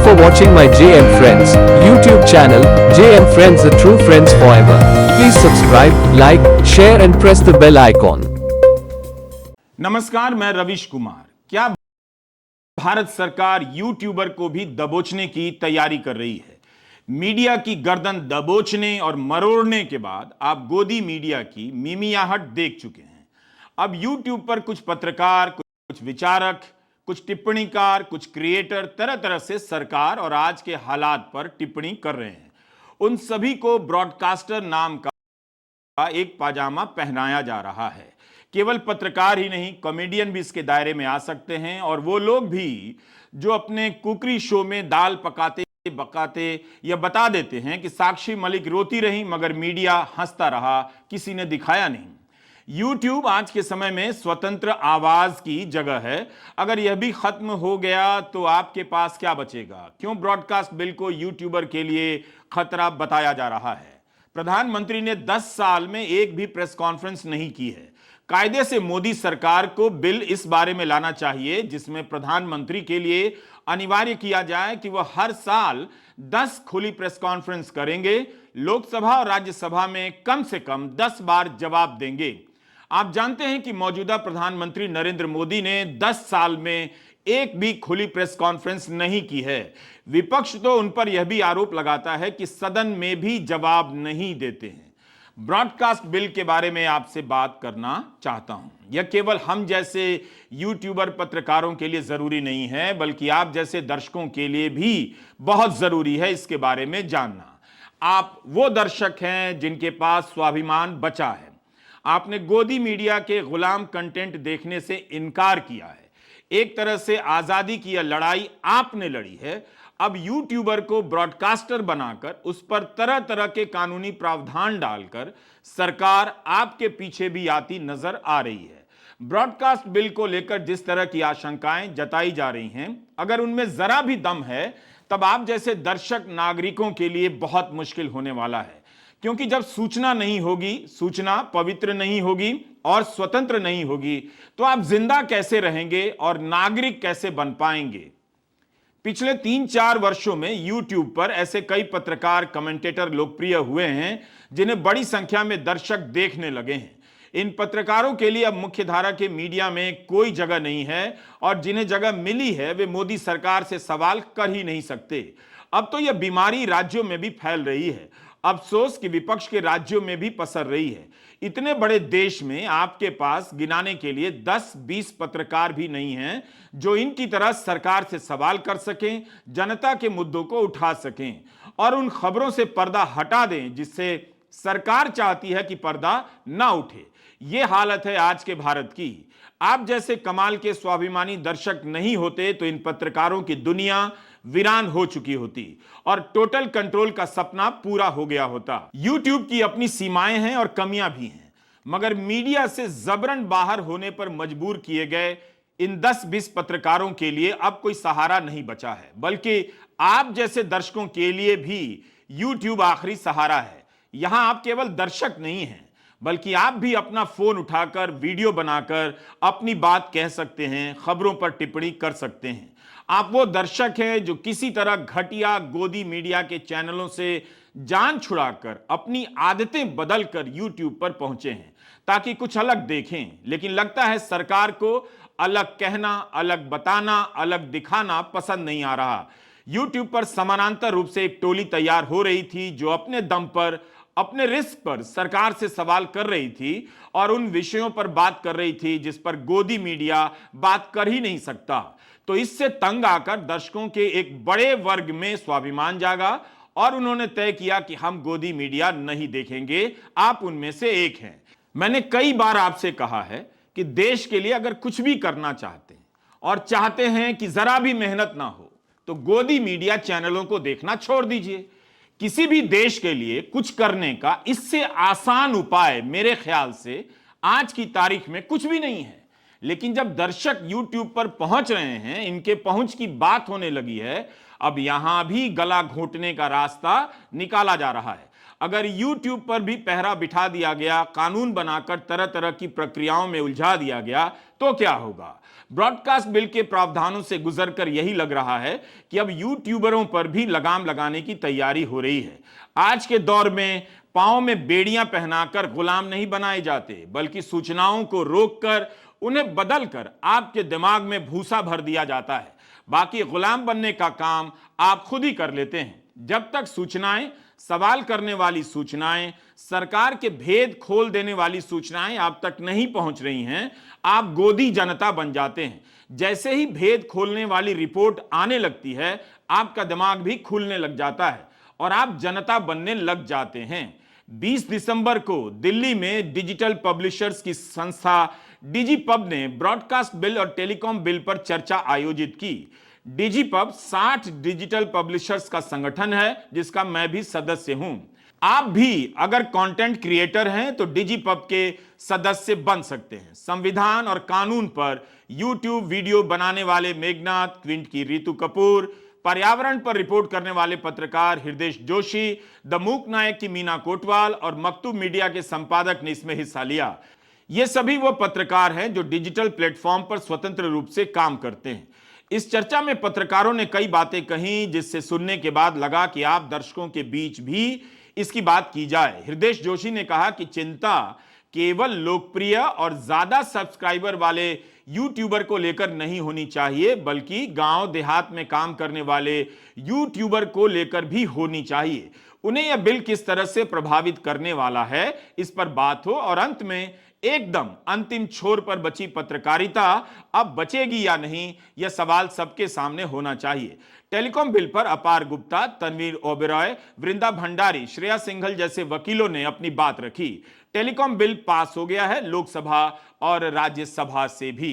for watching my JM Friends YouTube channel. JM Friends, the true friends forever. Please subscribe, like, share and press the bell icon. नमस्कार, मैं रविश कुमार। क्या भारत सरकार YouTuber को भी दबोचने की तैयारी कर रही है? मीडिया की गर्दन दबोचने और मरोड़ने के बाद आप गोदी मीडिया की मिमियाहट देख चुके हैं। अब यूट्यूब पर कुछ पत्रकार, कुछ विचारक, कुछ टिप्पणीकार, कुछ क्रिएटर तरह तरह से सरकार और आज के हालात पर टिप्पणी कर रहे हैं। उन सभी को ब्रॉडकास्टर नाम का एक पाजामा पहनाया जा रहा है। केवल पत्रकार ही नहीं, कॉमेडियन भी इसके दायरे में आ सकते हैं, और वो लोग भी जो अपने कुकरी शो में दाल पकाते बकाते या बता देते हैं कि साक्षी मलिक रोती रही मगर मीडिया हंसता रहा, किसी ने दिखाया नहीं। यूट्यूब आज के समय में स्वतंत्र आवाज की जगह है। अगर यह भी खत्म हो गया तो आपके पास क्या बचेगा? क्यों ब्रॉडकास्ट बिल को यूट्यूबर के लिए खतरा बताया जा रहा है? प्रधानमंत्री ने 10 साल में एक भी प्रेस कॉन्फ्रेंस नहीं की है। कायदे से मोदी सरकार को बिल इस बारे में लाना चाहिए जिसमें प्रधानमंत्री के लिए अनिवार्य किया जाए कि वह हर साल 10 खुली प्रेस कॉन्फ्रेंस करेंगे, लोकसभा और राज्यसभा में कम से कम 10 बार जवाब देंगे। आप जानते हैं कि मौजूदा प्रधानमंत्री नरेंद्र मोदी ने 10 साल में एक भी खुली प्रेस कॉन्फ्रेंस नहीं की है। विपक्ष तो उन पर यह भी आरोप लगाता है कि सदन में भी जवाब नहीं देते हैं। ब्रॉडकास्ट बिल के बारे में आपसे बात करना चाहता हूं। यह केवल हम जैसे यूट्यूबर पत्रकारों के लिए जरूरी नहीं है, बल्कि आप जैसे दर्शकों के लिए भी बहुत जरूरी है इसके बारे में जानना। आप वो दर्शक हैं जिनके पास स्वाभिमान बचा है। आपने गोदी मीडिया के गुलाम कंटेंट देखने से इनकार किया है। एक तरह से आजादी की यह लड़ाई आपने लड़ी है। अब यूट्यूबर को ब्रॉडकास्टर बनाकर उस पर तरह तरह के कानूनी प्रावधान डालकर सरकार आपके पीछे भी आती नजर आ रही है। ब्रॉडकास्ट बिल को लेकर जिस तरह की आशंकाएं जताई जा रही हैं, अगर उनमें जरा भी दम है तब आप जैसे दर्शक नागरिकों के लिए बहुत मुश्किल होने वाला है। क्योंकि जब सूचना नहीं होगी, सूचना पवित्र नहीं होगी और स्वतंत्र नहीं होगी, तो आप जिंदा कैसे रहेंगे और नागरिक कैसे बन पाएंगे? पिछले 3-4 वर्षों में यूट्यूब पर ऐसे कई पत्रकार, कमेंटेटर लोकप्रिय हुए हैं जिन्हें बड़ी संख्या में दर्शक देखने लगे हैं। इन पत्रकारों के लिए अब मुख्यधारा के मीडिया में कोई जगह नहीं है, और जिन्हें जगह मिली है वे मोदी सरकार से सवाल कर ही नहीं सकते। अब तो यह बीमारी राज्यों में भी फैल रही है। अफसोस कि विपक्ष के राज्यों में भी पसर रही है। इतने बड़े देश में आपके पास गिनाने के लिए 10-20 पत्रकार भी नहीं हैं जो इनकी तरह सरकार से सवाल कर सकें, जनता के मुद्दों को उठा सकें और उन खबरों से पर्दा हटा दें जिससे सरकार चाहती है कि पर्दा ना उठे। यह हालत है आज के भारत की। आप जैसे कमाल के स्वाभिमानी दर्शक नहीं होते तो इन पत्रकारों की दुनिया वीरान हो चुकी होती और टोटल कंट्रोल का सपना पूरा हो गया होता। यूट्यूब की अपनी सीमाएं हैं और कमियां भी हैं, मगर मीडिया से जबरन बाहर होने पर मजबूर किए गए इन 10-20 पत्रकारों के लिए अब कोई सहारा नहीं बचा है, बल्कि आप जैसे दर्शकों के लिए भी यूट्यूब आखिरी सहारा है। यहां आप केवल दर्शक नहीं हैं, बल्कि आप भी अपना फोन उठाकर वीडियो बनाकर अपनी बात कह सकते हैं, खबरों पर टिप्पणी कर सकते हैं। आप वो दर्शक हैं जो किसी तरह घटिया गोदी मीडिया के चैनलों से जान छुड़ाकर अपनी आदतें बदलकर यूट्यूब पर पहुंचे हैं ताकि कुछ अलग देखें। लेकिन लगता है सरकार को अलग कहना, अलग बताना, अलग दिखाना पसंद नहीं आ रहा। यूट्यूब पर समानांतर रूप से एक टोली तैयार हो रही थी जो अपने दम पर, अपने रिस्क पर सरकार से सवाल कर रही थी और उन विषयों पर बात कर रही थी जिस पर गोदी मीडिया बात कर ही नहीं सकता। तो इससे तंग आकर दर्शकों के एक बड़े वर्ग में स्वाभिमान जागा और उन्होंने तय किया कि हम गोदी मीडिया नहीं देखेंगे। आप उनमें से एक हैं। मैंने कई बार आपसे कहा है कि देश के लिए अगर कुछ भी करना चाहते हैं और चाहते हैं कि जरा भी मेहनत ना हो तो गोदी मीडिया चैनलों को देखना छोड़ दीजिए। किसी भी देश के लिए कुछ करने का इससे आसान उपाय मेरे ख्याल से आज की तारीख में कुछ भी नहीं है। लेकिन जब दर्शक YouTube पर पहुंच रहे हैं, इनके पहुंच की बात होने लगी है, अब यहां भी गला घोंटने का रास्ता निकाला जा रहा है। अगर YouTube पर भी पहरा बिठा दिया गया, कानून बनाकर तरह तरह की प्रक्रियाओं में उलझा दिया गया, तो क्या होगा? ब्रॉडकास्ट बिल के प्रावधानों से गुजरकर यही लग रहा है कि अब यूट्यूबरों पर भी लगाम लगाने की तैयारी हो रही है। आज के दौर में पांव में बेड़ियां पहनाकर गुलाम नहीं बनाए जाते, बल्कि सूचनाओं को रोककर उन्हें बदलकर आपके दिमाग में भूसा भर दिया जाता है। बाकी गुलाम बनने का काम आप खुद ही कर लेते हैं। जब तक सूचनाएं, सवाल करने वाली सूचनाएं, सरकार के भेद खोल देने वाली सूचनाएं आप तक नहीं पहुंच रही हैं, आप गोदी जनता बन जाते हैं। जैसे ही भेद खोलने वाली रिपोर्ट आने लगती है, आपका दिमाग भी खुलने लग जाता है और आप जनता बनने लग जाते हैं। 20 दिसंबर को दिल्ली में डिजिटल पब्लिशर्स की संस्था डिजीपब ने ब्रॉडकास्ट बिल और टेलीकॉम बिल पर चर्चा आयोजित की। डिजीपब 60 डिजिटल पब्लिशर्स का संगठन है, जिसका मैं भी सदस्य हूं। आप भी अगर कंटेंट क्रिएटर हैं तो डिजीपब के सदस्य बन सकते हैं। संविधान और कानून पर यूट्यूब वीडियो बनाने वाले मेघनाथ, क्विंट की रितु कपूर, पर्यावरण पर रिपोर्ट करने वाले पत्रकार हृदय जोशी, द मूक नायक की मीना कोटवाल और मकतूब मीडिया के संपादक ने इसमें हिस्सा लिया। ये सभी वो पत्रकार हैं जो डिजिटल प्लेटफॉर्म पर स्वतंत्र रूप से काम करते हैं। इस चर्चा में पत्रकारों ने कई बातें कही, जिससे सुनने के बाद लगा कि आप दर्शकों के बीच भी इसकी बात की जाए। हृदय जोशी ने कहा कि चिंता केवल लोकप्रिय और ज्यादा सब्सक्राइबर वाले यूट्यूबर को लेकर नहीं होनी चाहिए, बल्कि गांव देहात में काम करने वाले यूट्यूबर को लेकर भी होनी चाहिए। उन्हें यह बिल किस तरह से प्रभावित करने वाला है, इस पर बात हो। और अंत में एकदम अंतिम छोर पर बची पत्रकारिता अब बचेगी या नहीं, यह सवाल सबके सामने होना चाहिए। टेलीकॉम बिल पर अपार गुप्ता, तनवीर ओबेरॉय, वृंदा भंडारी, श्रेया सिंघल जैसे वकीलों ने अपनी बात रखी। टेलीकॉम बिल पास हो गया है लोकसभा और राज्यसभा से भी।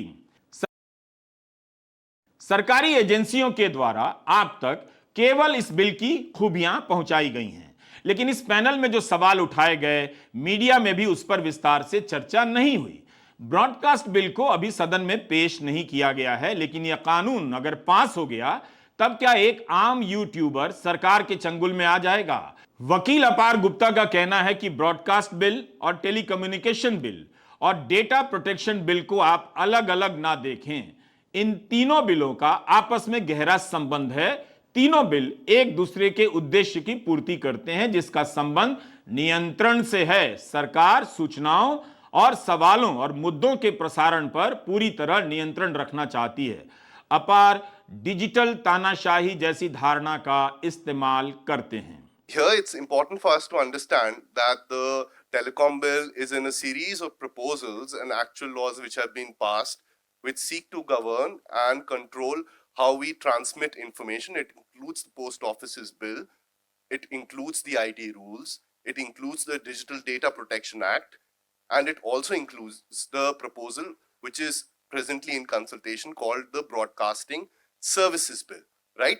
सरकारी एजेंसियों के द्वारा आप तक केवल इस बिल की खूबियां पहुंचाई गई हैं, लेकिन इस पैनल में जो सवाल उठाए गए, मीडिया में भी उस पर विस्तार से चर्चा नहीं हुई। ब्रॉडकास्ट बिल को अभी सदन में पेश नहीं किया गया है, लेकिन यह कानून अगर पास हो गया तब क्या एक आम यूट्यूबर सरकार के चंगुल में आ जाएगा? वकील अपार गुप्ता का कहना है कि ब्रॉडकास्ट बिल और टेलीकम्युनिकेशन बिल और डेटा प्रोटेक्शन बिल को आप अलग अलग ना देखें। इन तीनों बिलों का आपस में गहरा संबंध है। तीनों बिल एक दूसरे के उद्देश्य की पूर्ति करते हैं, जिसका संबंध नियंत्रण से है। सरकार सूचनाओं और सवालों और मुद्दों के प्रसारण पर पूरी तरह नियंत्रण रखना चाहती है। अपार डिजिटल तानाशाही जैसी धारणा का इस्तेमाल करते हैं। Here it's important for us to understand that the telecom bill is in a series of proposals and actual laws which have been passed which seek to govern and control how we transmit information. It includes the Post Office's bill, it includes the IT rules, it includes the Digital Data Protection Act, and it also includes the proposal which is presently in consultation called the Broadcasting Services Bill, right?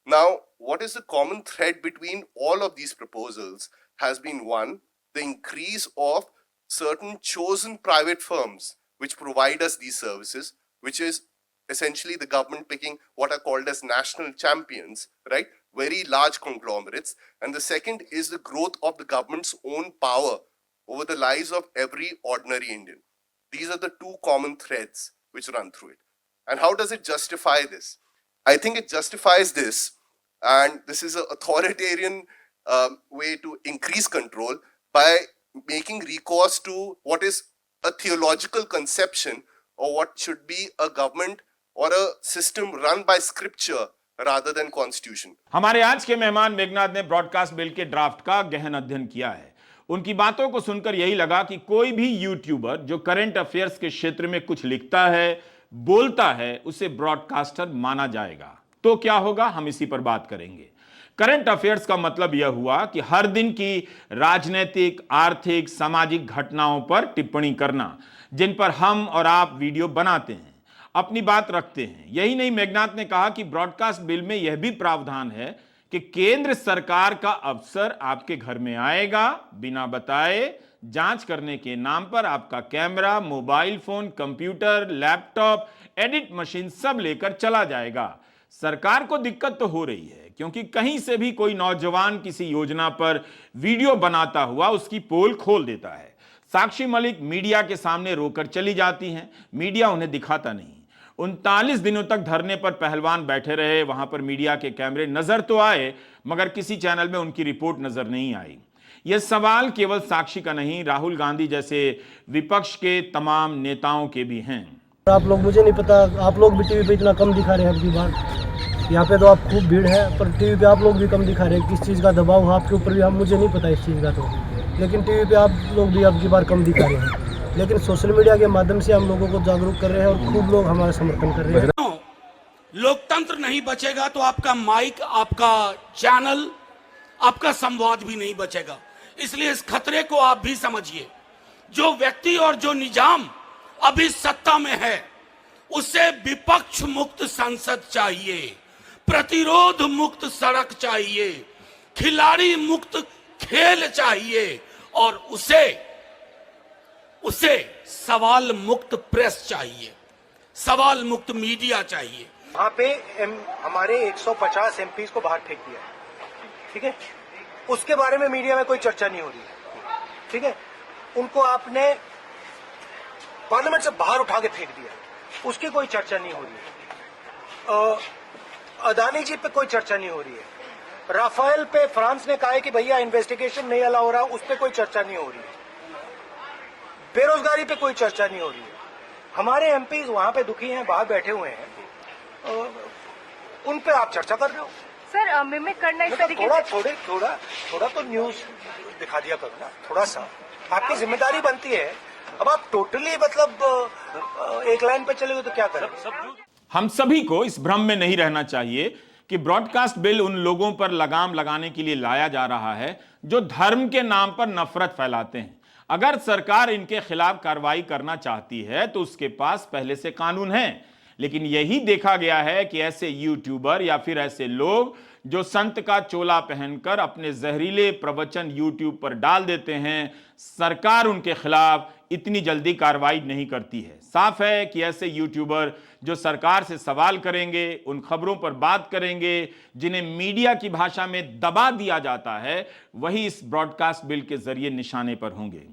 Now, what is the common thread between all of these proposals has been one, the increase of certain chosen private firms which provide us these services, which is essentially the government picking what are called as national champions, right? Very large conglomerates. And the second is the growth of the government's own power over the lives of every ordinary Indian. These are the two common threads which run through it. And how does it justify this? I think it justifies this, and this is an authoritarian way to increase control by making recourse to what is a theological conception of what should be a government or a system run by scripture rather than constitution. हमारे आज के मेहमान मेघनाथ ने broadcast bill के draft का गहन अध्ययन किया है। उनकी बातों को सुनकर यही लगा कि कोई भी यूट्यूबर जो करंट अफेयर्स के क्षेत्र में कुछ लिखता है, बोलता है, उसे ब्रॉडकास्टर माना जाएगा। तो क्या होगा, हम इसी पर बात करेंगे। करंट अफेयर्स का मतलब यह हुआ कि हर दिन की राजनीतिक, आर्थिक, सामाजिक घटनाओं पर टिप्पणी करना, जिन पर हम और आप वीडियो बनाते हैं, अपनी बात रखते हैं। यही नहीं, मेघनाथ ने कहा कि ब्रॉडकास्ट बिल में यह भी प्रावधान है कि केंद्र सरकार का अफसर आपके घर में आएगा, बिना बताए जांच करने के नाम पर आपका camera, mobile phone, computer, laptop, edit machine सब लेकर चला जाएगा। सरकार को दिक्कत तो हो रही है, क्योंकि कहीं से भी कोई नौजवान किसी योजना पर वीडियो बनाता हुआ उसकी पोल खोल देता है। साक्षी मलिक मीडिया के सामने रोकर चली जाती हैं, मीडिया उन्हें दिखाता नहीं। 39 दिनों तक धरने पर पहलवान बैठे रहे, वहां पर मीडिया के कैमरे नजर तो आए मगर किसी चैनल में उनकी रिपोर्ट नजर नहीं आई। यह सवाल केवल साक्षी का नहीं, राहुल गांधी जैसे विपक्ष के तमाम नेताओं के भी हैं। आप लोग, मुझे नहीं पता, आप लोग भी टीवी पे इतना कम दिखा रहे हैं अब की बार। यहाँ पे तो आप खूब भीड़ है, पर टीवी पे आप लोग भी कम दिखा रहे हैं। किस चीज़ का दबाव आपके ऊपर भी, हम मुझे नहीं पता इस चीज़ का, तो लेकिन टीवी पे आप लोग भी अब की बार कम दिखा रहे हैं। लेकिन सोशल मीडिया के माध्यम से हम लोगों को जागरूक कर रहे हैं और खूब लोग हमारा समर्थन कर रहे हैं। लोकतंत्र नहीं बचेगा तो आपका माइक, आपका चैनल, आपका संवाद भी नहीं बचेगा। इसलिए इस खतरे को आप भी समझिए। जो व्यक्ति और जो निजाम अभी सत्ता में है, उसे विपक्ष मुक्त संसद चाहिए, प्रतिरोध मुक्त सड़क चाहिए, खिलाड़ी मुक्त खेल चाहिए और उसे सवाल मुक्त प्रेस चाहिए, सवाल मुक्त मीडिया चाहिए। वहां पे हमारे 150 एमपीज को बाहर फेंक दिया, ठीक है। उसके बारे में मीडिया में कोई चर्चा नहीं हो रही है, ठीक है। उनको आपने पार्लियामेंट से बाहर उठा के फेंक दिया, उसकी कोई चर्चा नहीं हो रही है। अदानी जी पे कोई चर्चा नहीं हो रही है। राफेल पे फ्रांस ने कहा है कि भैया इन्वेस्टिगेशन नहीं अलाउ हो रहा, उस पर कोई चर्चा नहीं हो रही है। बेरोजगारी पे कोई चर्चा नहीं हो रही है। हमारे एमपीज वहां पे दुखी हैं, बाहर बैठे हुए हैं, उन पे आप चर्चा कर रहे हो। सर मिमिक करना इस तरीके से थोड़ा तो न्यूज दिखा दिया करो ना, थोड़ा सा आपकी जिम्मेदारी बनती है। अब आप टोटली मतलब एक लाइन पे चले गए तो क्या करें। हम सभी को इस भ्रम में नहीं रहना चाहिए कि ब्रॉडकास्ट बिल उन लोगों पर लगाम लगाने के लिए लाया जा रहा है जो धर्म के नाम पर नफरत फैलाते हैं। अगर सरकार इनके खिलाफ कार्रवाई करना चाहती है तो उसके पास पहले से कानून है, लेकिन यही देखा गया है कि ऐसे यूट्यूबर या फिर ऐसे लोग जो संत का चोला पहनकर अपने जहरीले प्रवचन यूट्यूब पर डाल देते हैं, सरकार उनके खिलाफ इतनी जल्दी कार्रवाई नहीं करती है। साफ है कि ऐसे यूट्यूबर जो सरकार से सवाल करेंगे, उन खबरों पर बात करेंगे जिन्हें मीडिया की भाषा में दबा दिया जाता है, वही इस ब्रॉडकास्ट बिल के जरिए निशाने पर होंगे।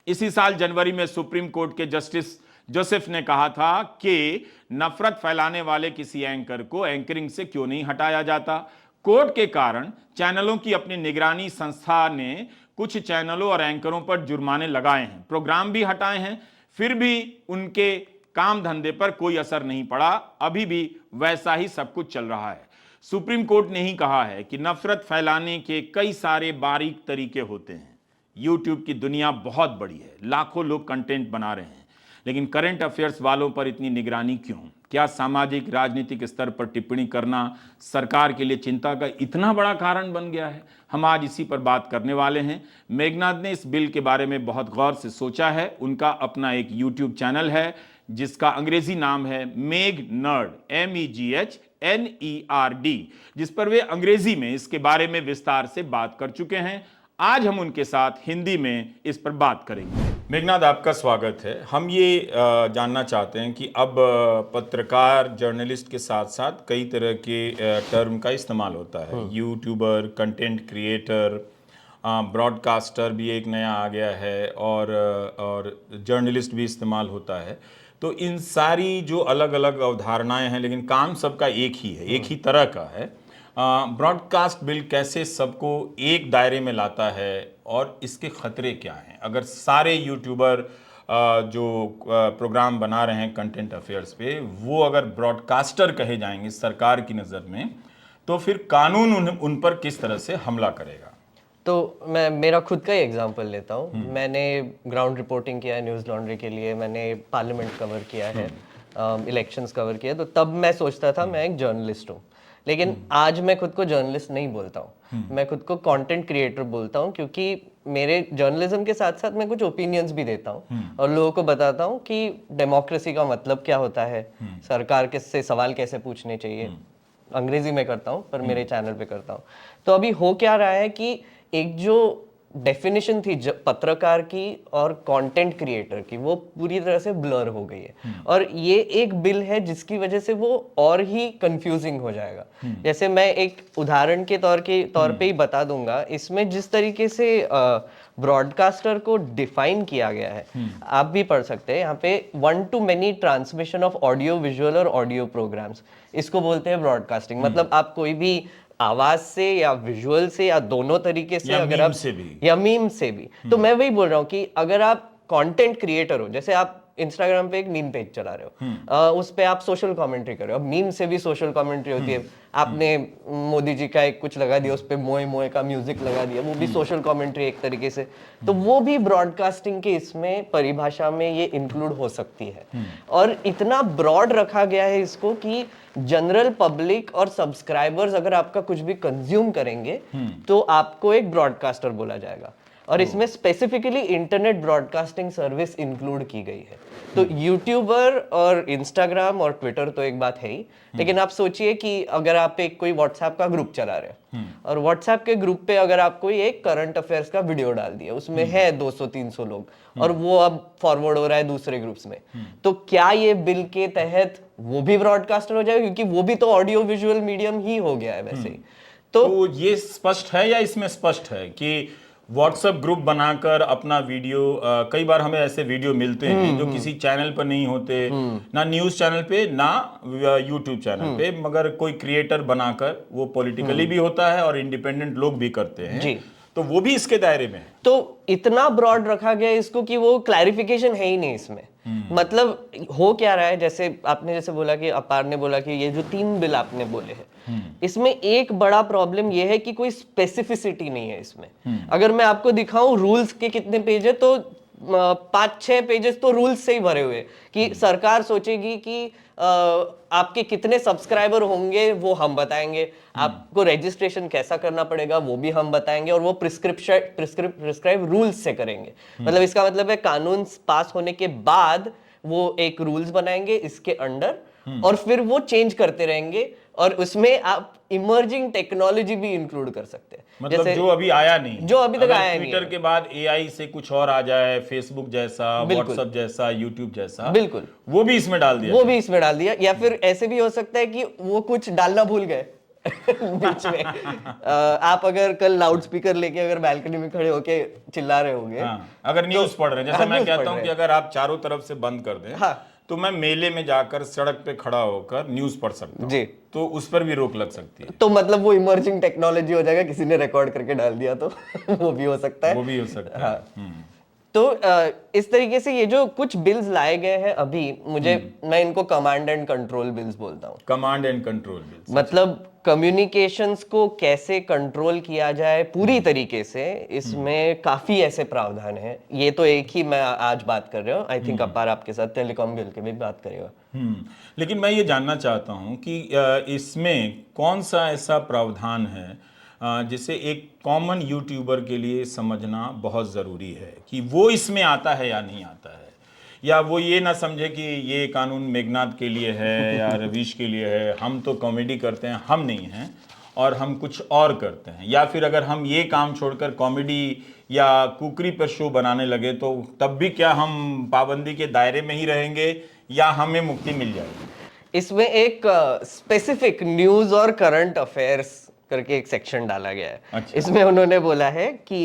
इसी साल जनवरी में सुप्रीम कोर्ट के जस्टिस जोसेफ ने कहा था कि नफरत फैलाने वाले किसी एंकर को एंकरिंग से क्यों नहीं हटाया जाता। कोर्ट के कारण चैनलों की अपनी निगरानी संस्था ने कुछ चैनलों और एंकरों पर जुर्माने लगाए हैं, प्रोग्राम भी हटाए हैं, फिर भी उनके काम धंधे पर कोई असर नहीं पड़ा। अभी भी वैसा ही सब कुछ चल रहा है। सुप्रीम कोर्ट ने ही कहा है कि नफरत फैलाने के कई सारे बारीक तरीके होते हैं। यूट्यूब की दुनिया बहुत बड़ी है, लाखों लोग कंटेंट बना रहे हैं, लेकिन करंट अफेयर्स वालों पर इतनी निगरानी क्यों? क्या सामाजिक राजनीतिक स्तर पर टिप्पणी करना सरकार के लिए चिंता का इतना बड़ा कारण बन गया है? हम आज इसी पर बात करने वाले हैं। मेघनाथ ने इस बिल के बारे में बहुत गौर से सोचा है। उनका अपना एक यूट्यूब चैनल है जिसका अंग्रेजी नाम है मेघनर्ड, MEGHNERD, जिस पर वे अंग्रेजी में इसके बारे में विस्तार से बात कर चुके हैं। आज हम उनके साथ हिंदी में इस पर बात करेंगे। मेघनाथ, आपका स्वागत है। हम ये जानना चाहते हैं कि अब पत्रकार, जर्नलिस्ट के साथ साथ कई तरह के टर्म का इस्तेमाल होता है। यूट्यूबर, कंटेंट क्रिएटर, ब्रॉडकास्टर भी एक नया आ गया है और जर्नलिस्ट भी इस्तेमाल होता है। तो इन सारी जो अलग अलग अवधारणाएं हैं, लेकिन काम सबका एक ही है, एक ही तरह का है। ब्रॉडकास्ट बिल कैसे सबको एक दायरे में लाता है और इसके खतरे क्या हैं? अगर सारे यूट्यूबर जो प्रोग्राम बना रहे हैं कंटेंट अफेयर्स पे, वो अगर ब्रॉडकास्टर कहे जाएंगे सरकार की नज़र में, तो फिर कानून उन पर किस तरह से हमला करेगा? तो मैं मेरा खुद का ही एग्जांपल लेता हूँ। मैंने ग्राउंड रिपोर्टिंग किया है न्यूज़ लॉन्ड्री के लिए, मैंने पार्लियामेंट कवर किया है, इलेक्शंस कवर किया, तो तब मैं सोचता था मैं एक जर्नलिस्ट हूँ। लेकिन आज मैं खुद को जर्नलिस्ट नहीं बोलता हूँ, मैं खुद को कंटेंट क्रिएटर बोलता हूँ, क्योंकि मेरे जर्नलिज्म के साथ साथ मैं कुछ ओपिनियंस भी देता हूँ और लोगों को बताता हूँ कि डेमोक्रेसी का मतलब क्या होता है, सरकार के से सवाल कैसे पूछने चाहिए। अंग्रेजी में करता हूँ पर मेरे चैनल पे करता हूँ। तो अभी हो क्या रहा है कि एक जो डेफिनेशन थी पत्रकार की और कंटेंट क्रिएटर की, वो पूरी तरह से ब्लर हो गई है। और ये एक बिल है जिसकी वजह से वो और ही कंफ्यूजिंग हो जाएगा। जैसे मैं एक उदाहरण के तौर पे ही बता दूंगा, इसमें जिस तरीके से ब्रॉडकास्टर को डिफाइन किया गया है, आप भी पढ़ सकते हैं यहाँ पे, 1 to many transmission of audio visual और ऑडियो प्रोग्राम्स, इसको बोलते हैं ब्रॉडकास्टिंग। मतलब आप कोई भी आवाज से या विजुअल से या दोनों तरीके से, अगर आप या मीम से भी, तो मैं वही बोल रहा हूँ कि अगर आप कंटेंट क्रिएटर हो, जैसे आप इंस्टाग्राम पे एक मीम पेज चला रहे हो, उस पे आप सोशल कमेंट्री कर रहे हो। अब मीम से भी सोशल कमेंट्री होती है। आपने मोदी जी का एक कुछ लगा दिया, उस पे मोए मोए का म्यूजिक लगा दिया, वो भी सोशल कमेंट्री एक तरीके से, तो वो भी ब्रॉडकास्टिंग के इसमें परिभाषा में ये इंक्लूड हो सकती है। और इतना ब्रॉड रखा गया है इसको कि जनरल पब्लिक और सब्सक्राइबर्स अगर आपका कुछ भी कंज्यूम करेंगे तो आपको एक ब्रॉडकास्टर बोला जाएगा। और इसमें specifically internet broadcasting service include की गई है। तो यूट्यूबर और इंस्टाग्राम और ट्विटर तो एक बात है ही, लेकिन आप सोचिए कि अगर आप एक कोई व्हाट्सएप का ग्रुप चला रहे हो और व्हाट्सएप के ग्रुप पे अगर आप कोई एक करंट अफेयर्स का वीडियो डाल दिया, उसमें है 200-300 लोग और वो अब फॉरवर्ड हो रहा है दूसरे ग्रुप्स में, तो क्या ये बिल के तहत वो भी ब्रॉडकास्टर हो जाएगा? क्योंकि वो भी तो ऑडियो विजुअल मीडियम ही हो गया है वैसे ही। तो ये स्पष्ट है या इसमें स्पष्ट है कि व्हाट्सएप ग्रुप बनाकर अपना वीडियो, कई बार हमें ऐसे वीडियो मिलते हैं जो किसी चैनल पर नहीं होते, ना न्यूज चैनल पे ना यूट्यूब चैनल पे, मगर कोई क्रिएटर बनाकर, वो पॉलिटिकली भी होता है और इंडिपेंडेंट लोग भी करते हैं जी। तो वो भी इसके दायरे में है। तो इतना ब्रॉड रखा गया है इसको कि वो क्लैरिफिकेशन है ही नहीं इसमें। मतलब हो क्या रहा है, जैसे आपने जैसे बोला कि अपार ने बोला कि ये जो 3 बिल आपने बोले हैं, इसमें एक बड़ा प्रॉब्लम ये है कि कोई स्पेसिफिसिटी नहीं है इसमें। अगर मैं आपको दिखाऊं रूल्स के कितने पेज है, तो 5-6 पेजेस तो रूल्स से ही भरे हुए कि सरकार सोचेगी कि आपके कितने सब्सक्राइबर होंगे वो हम बताएंगे, आपको रजिस्ट्रेशन कैसा करना पड़ेगा वो भी हम बताएंगे, और वो प्रिस्क्राइब रूल्स से करेंगे। मतलब इसका मतलब है कानून पास होने के बाद वो एक रूल्स बनाएंगे इसके अंडर, और फिर वो चेंज करते रहेंगे, और उसमें आप इमर्जिंग टेक्नोलॉजी भी इंक्लूड कर सकते हैं। मतलब जो अभी आया नहीं, जो अभी तक आया नहीं, ट्विटर के बाद एआई से कुछ और आ जाए, फेसबुक जैसा, व्हाट्सएप जैसा, यूट्यूब जैसा, बिल्कुल वो भी इसमें डाल दिया, वो भी इसमें डाल दिया। या फिर ऐसे भी हो सकता है कि वो कुछ डालना भूल गए बीच में। आप अगर कल लाउड स्पीकर लेके अगर बालकनी में खड़े होके चिल्ला रहे होंगे, अगर न्यूज पढ़ रहे हैं, जैसे मैं कहता हूँ कि अगर आप चारों तरफ से बंद कर दें, तो मैं मेले में जाकर सड़क पे खड़ा होकर न्यूज पढ़ सकता हूँ जी, तो उस पर भी रोक लग सकती है। तो मतलब वो इमर्जिंग टेक्नोलॉजी हो जाएगा, किसी ने रिकॉर्ड करके डाल दिया तो वो भी हो सकता है, वो भी हो सकता है। तो इस तरीके से ये जो कुछ बिल्स लाए गए हैं अभी, मैं इनको कमांड एंड कंट्रोल बिल्स बोलता हूँ। कमांड एंड कंट्रोल बिल्स मतलब कम्युनिकेशंस को कैसे कंट्रोल किया जाए पूरी तरीके से, इसमें काफी ऐसे प्रावधान हैं। ये तो एक ही मैं आज बात कर रहा हूँ, आई थिंक अपार आपके साथ टेलीकॉम बिल के भी बात करेगा। लेकिन मैं ये जानना चाहता हूँ कि इसमें कौन सा ऐसा प्रावधान है जिसे एक कॉमन यूट्यूबर के लिए समझना बहुत ज़रूरी है कि वो इसमें आता है या नहीं आता है, या वो ये ना समझे कि ये कानून मेघनाथ के लिए है या रवीश के लिए है, हम तो कॉमेडी करते हैं, हम नहीं हैं और हम कुछ और करते हैं, या फिर अगर हम ये काम छोड़कर कॉमेडी या कुकरी पर शो बनाने लगे तो तब भी क्या हम पाबंदी के दायरे में ही रहेंगे या हमें मुक्ति मिल जाएगी? इसमें एक स्पेसिफिक न्यूज़ और करंट अफेयर्स करके एक सेक्शन डाला गया है। अच्छा। इसमें उन्होंने बोला है कि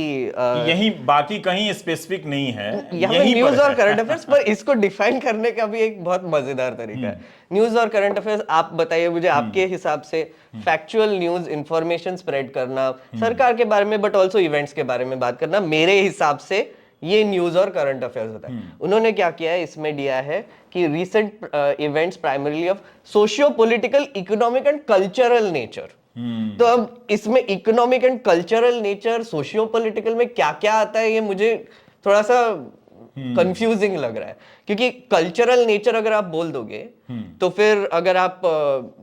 यही, बाकी कहीं स्पेसिफिक नहीं है, यही न्यूज और करंट अफेयर्स, पर इसको डिफाइन करने का भी एक बहुत मजेदार तरीका है। न्यूज और करंट अफेयर्स, आप बताइए मुझे आपके हिसाब से फैक्चुअल न्यूज, इंफॉर्मेशन स्प्रेड करना सरकार के बारे में बट ऑल्सो इवेंट्स के बारे में बात करना, मेरे हिसाब से ये न्यूज और करंट अफेयर्स होता है। उन्होंने क्या किया है, इसमें दिया है कि recent events primarily of socio political, economic and cultural nature. तो अब इसमें economic and cultural nature, socio political में क्या क्या आता है, ये मुझे थोड़ा सा कंफ्यूजिंग लग रहा है। क्योंकि कल्चरल नेचर अगर आप बोल दोगे तो फिर अगर आप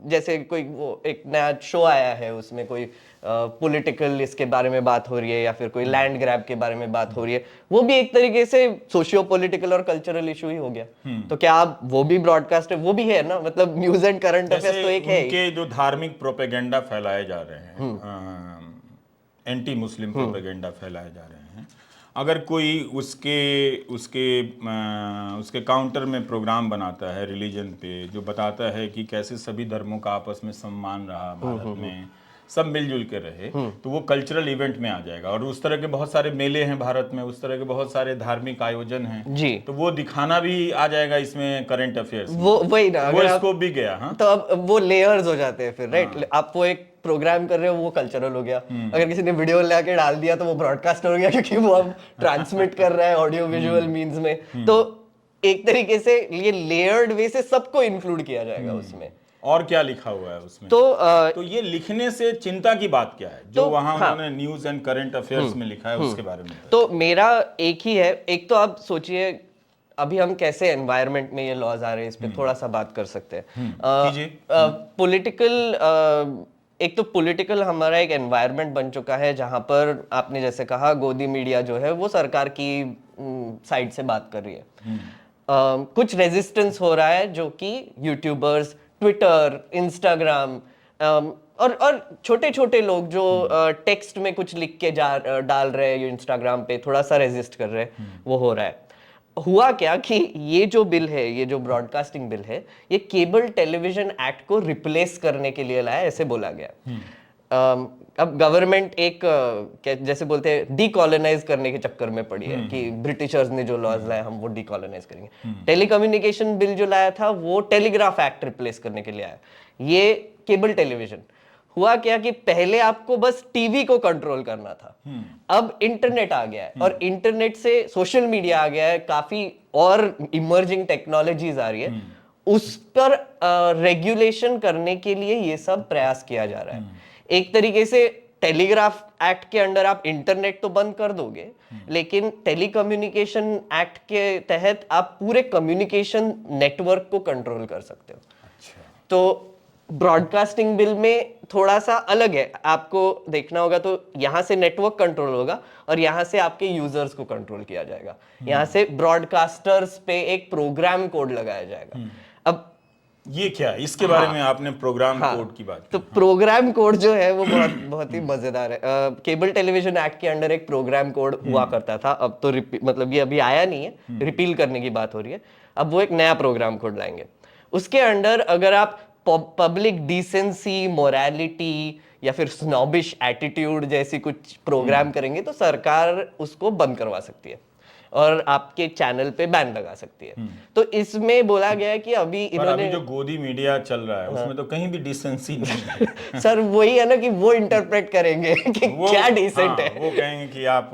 जैसे कोई वो एक नया शो आया है, उसमें कोई पॉलिटिकल इसके बारे में बात हो रही है या फिर कोई लैंड ग्रैब के बारे में बात हो रही है, वो भी एक तरीके से सोशियो पॉलिटिकल और कल्चरल इशू ही हो गया। तो क्या आप वो भी ब्रॉडकास्ट है, वो भी है ना, मतलब न्यूज एंड करंट अफेयर्स तो एक है। उनके जो धार्मिक प्रोपेगेंडा फैलाए जा रहे हैं, एंटी मुस्लिम प्रोपेगेंडा फैलाए जा रहे हैं, अगर कोई उसके उसके उसके काउंटर में प्रोग्राम बनाता है रिलीजन पे, जो बताता है कि कैसे सभी धर्मों का आपस में सम्मान रहा भारत में, सब मिलजुल के रहे, तो वो कल्चरल इवेंट में आ जाएगा। और उस तरह के बहुत सारे मेले हैं भारत में, उस तरह के बहुत सारे धार्मिक आयोजन हैं जी, तो वो दिखाना भी आ जाएगा इसमें करंट अफेयर्स। वो वही ना, वो स्कोप भी गया। हाँ, तो अब वो लेयर्स हो जाते हैं फिर, राइट। आप वो एक प्रोग्राम कर रहे हो, वो कल्चरल हो गया। अगर किसी ने वीडियो लाके डाल दिया तो वो ब्रॉडकास्ट हो गया, क्योंकि वो अब ट्रांसमिट कर रहा है ऑडियो विजुअल मीन्स में। तो एक तरीके से ये लेयर्ड वे से सबको इंक्लूड किया जाएगा उसमें। और क्या लिखा हुआ है उसमें? तो ये लिखने से चिंता की बात क्या है जो वहां उन्होंने न्यूज एंड करंट अफेयर्स में लिखा है, उसके बारे में? तो मेरा एक ही है। एक तो आप सोचिए अभी हम कैसे एनवायरनमेंट में ये लॉज आ रहे हैं, इस पे थोड़ा सा बात कर सकते हैं। पॉलिटिकल एक तो पॉलिटिकल हमारा एक एनवायरनमेंट बन चुका है जहां पर आपने जैसे कहा गोदी मीडिया जो है वो सरकार की साइड से बात कर रही है। कुछ रेजिस्टेंस हो रहा है जो कि यूट्यूबर्स, ट्विटर, इंस्टाग्राम और छोटे छोटे लोग जो टेक्स्ट में कुछ लिख के डाल रहे हैं इंस्टाग्राम पे, थोड़ा सा रेजिस्ट कर रहे हैं, वो हो रहा है। हुआ क्या कि ये जो बिल है, ये जो ब्रॉडकास्टिंग बिल है, ये केबल टेलीविजन एक्ट को रिप्लेस करने के लिए लाया, ऐसे बोला गया। अब गवर्नमेंट एक जैसे बोलते हैं डीकॉलोनाइज करने के चक्कर में पड़ी है कि ब्रिटिशर्स ने जो लॉज लाए हम वो डीकॉलोनाइज करेंगे। टेलीकम्युनिकेशन बिल जो लाया था वो टेलीग्राफ एक्ट रिप्लेस करने के लिए आया, ये केबल टेलीविजन। हुआ क्या कि पहले आपको बस टीवी को कंट्रोल करना था, अब इंटरनेट आ गया है और इंटरनेट से सोशल मीडिया आ गया है, काफी और इमर्जिंग टेक्नोलॉजीज आ रही है, उस पर रेगुलेशन करने के लिए ये सब प्रयास किया जा रहा है। एक तरीके से टेलीग्राफ एक्ट के अंडर आप इंटरनेट तो बंद कर दोगे, लेकिन टेलीकम्युनिकेशन एक्ट के तहत आप पूरे कम्युनिकेशन नेटवर्क को कंट्रोल कर सकते हो। तो ब्रॉडकास्टिंग बिल में थोड़ा सा अलग है, आपको देखना होगा। तो यहाँ से नेटवर्क कंट्रोल होगा और यहाँ से आपके यूजर्स को कंट्रोल किया जाएगा। यहाँ से ब्रॉडकास्टर्स पे एक प्रोग्राम कोड लगाया जाएगा। अब ये क्या है? इसके बारे में आपने प्रोग्राम कोड की बात की। तो प्रोग्राम कोड जो है वो बहुत ही मजेदार है। केबल टेलीविजन एक्ट के अंडर एक प्रोग्राम कोड हुआ करता था, अब तो मतलब ये अभी आया नहीं है, रिपील करने की बात हो रही है। अब वो एक नया प्रोग्राम कोड लाएंगे। उसके अंडर अगर आप पब्लिक डिसेंसी, मोरालिटी या फिर स्नॉबिश एटीट्यूड जैसी कुछ प्रोग्राम करेंगे तो सरकार उसको बंद करवा सकती है और आपके चैनल पे बैन लगा सकती है। तो इसमें बोला गया है कि अभी इन्होंने जो गोदी मीडिया चल रहा है उसमें तो कहीं भी डिसेंसी नहीं है। सर वही है ना कि वो इंटरप्रेट करेंगे कि क्या डिसेंट है। वो कहेंगे कि आप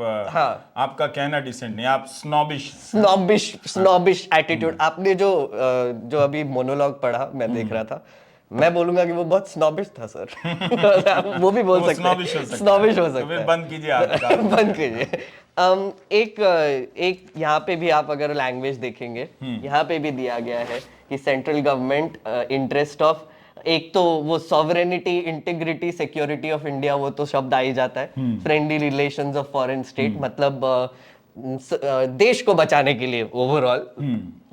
आपका कहना डिसेंट नहीं, आप स्नॉबिश एटीट्यूड। आपने जो अभी मोनोलॉग पढ़ा, मैं देख रहा था, मैं बोलूंगा कि वो बहुत स्नॉबिश था सर। वो भी बोल सकते हैं, स्नॉबिश हो सकता है। बंद कीजिए बंद कीजिए। एक यहाँ पे भी आप अगर लैंग्वेज देखेंगे, यहाँ पे भी दिया गया है कि सेंट्रल गवर्नमेंट इंटरेस्ट ऑफ, एक तो वो sovereignty, integrity, security of India, वो तो शब्द आ ही जाता है। Friendly relations of foreign state, मतलब देश को बचाने के लिए ओवरऑल,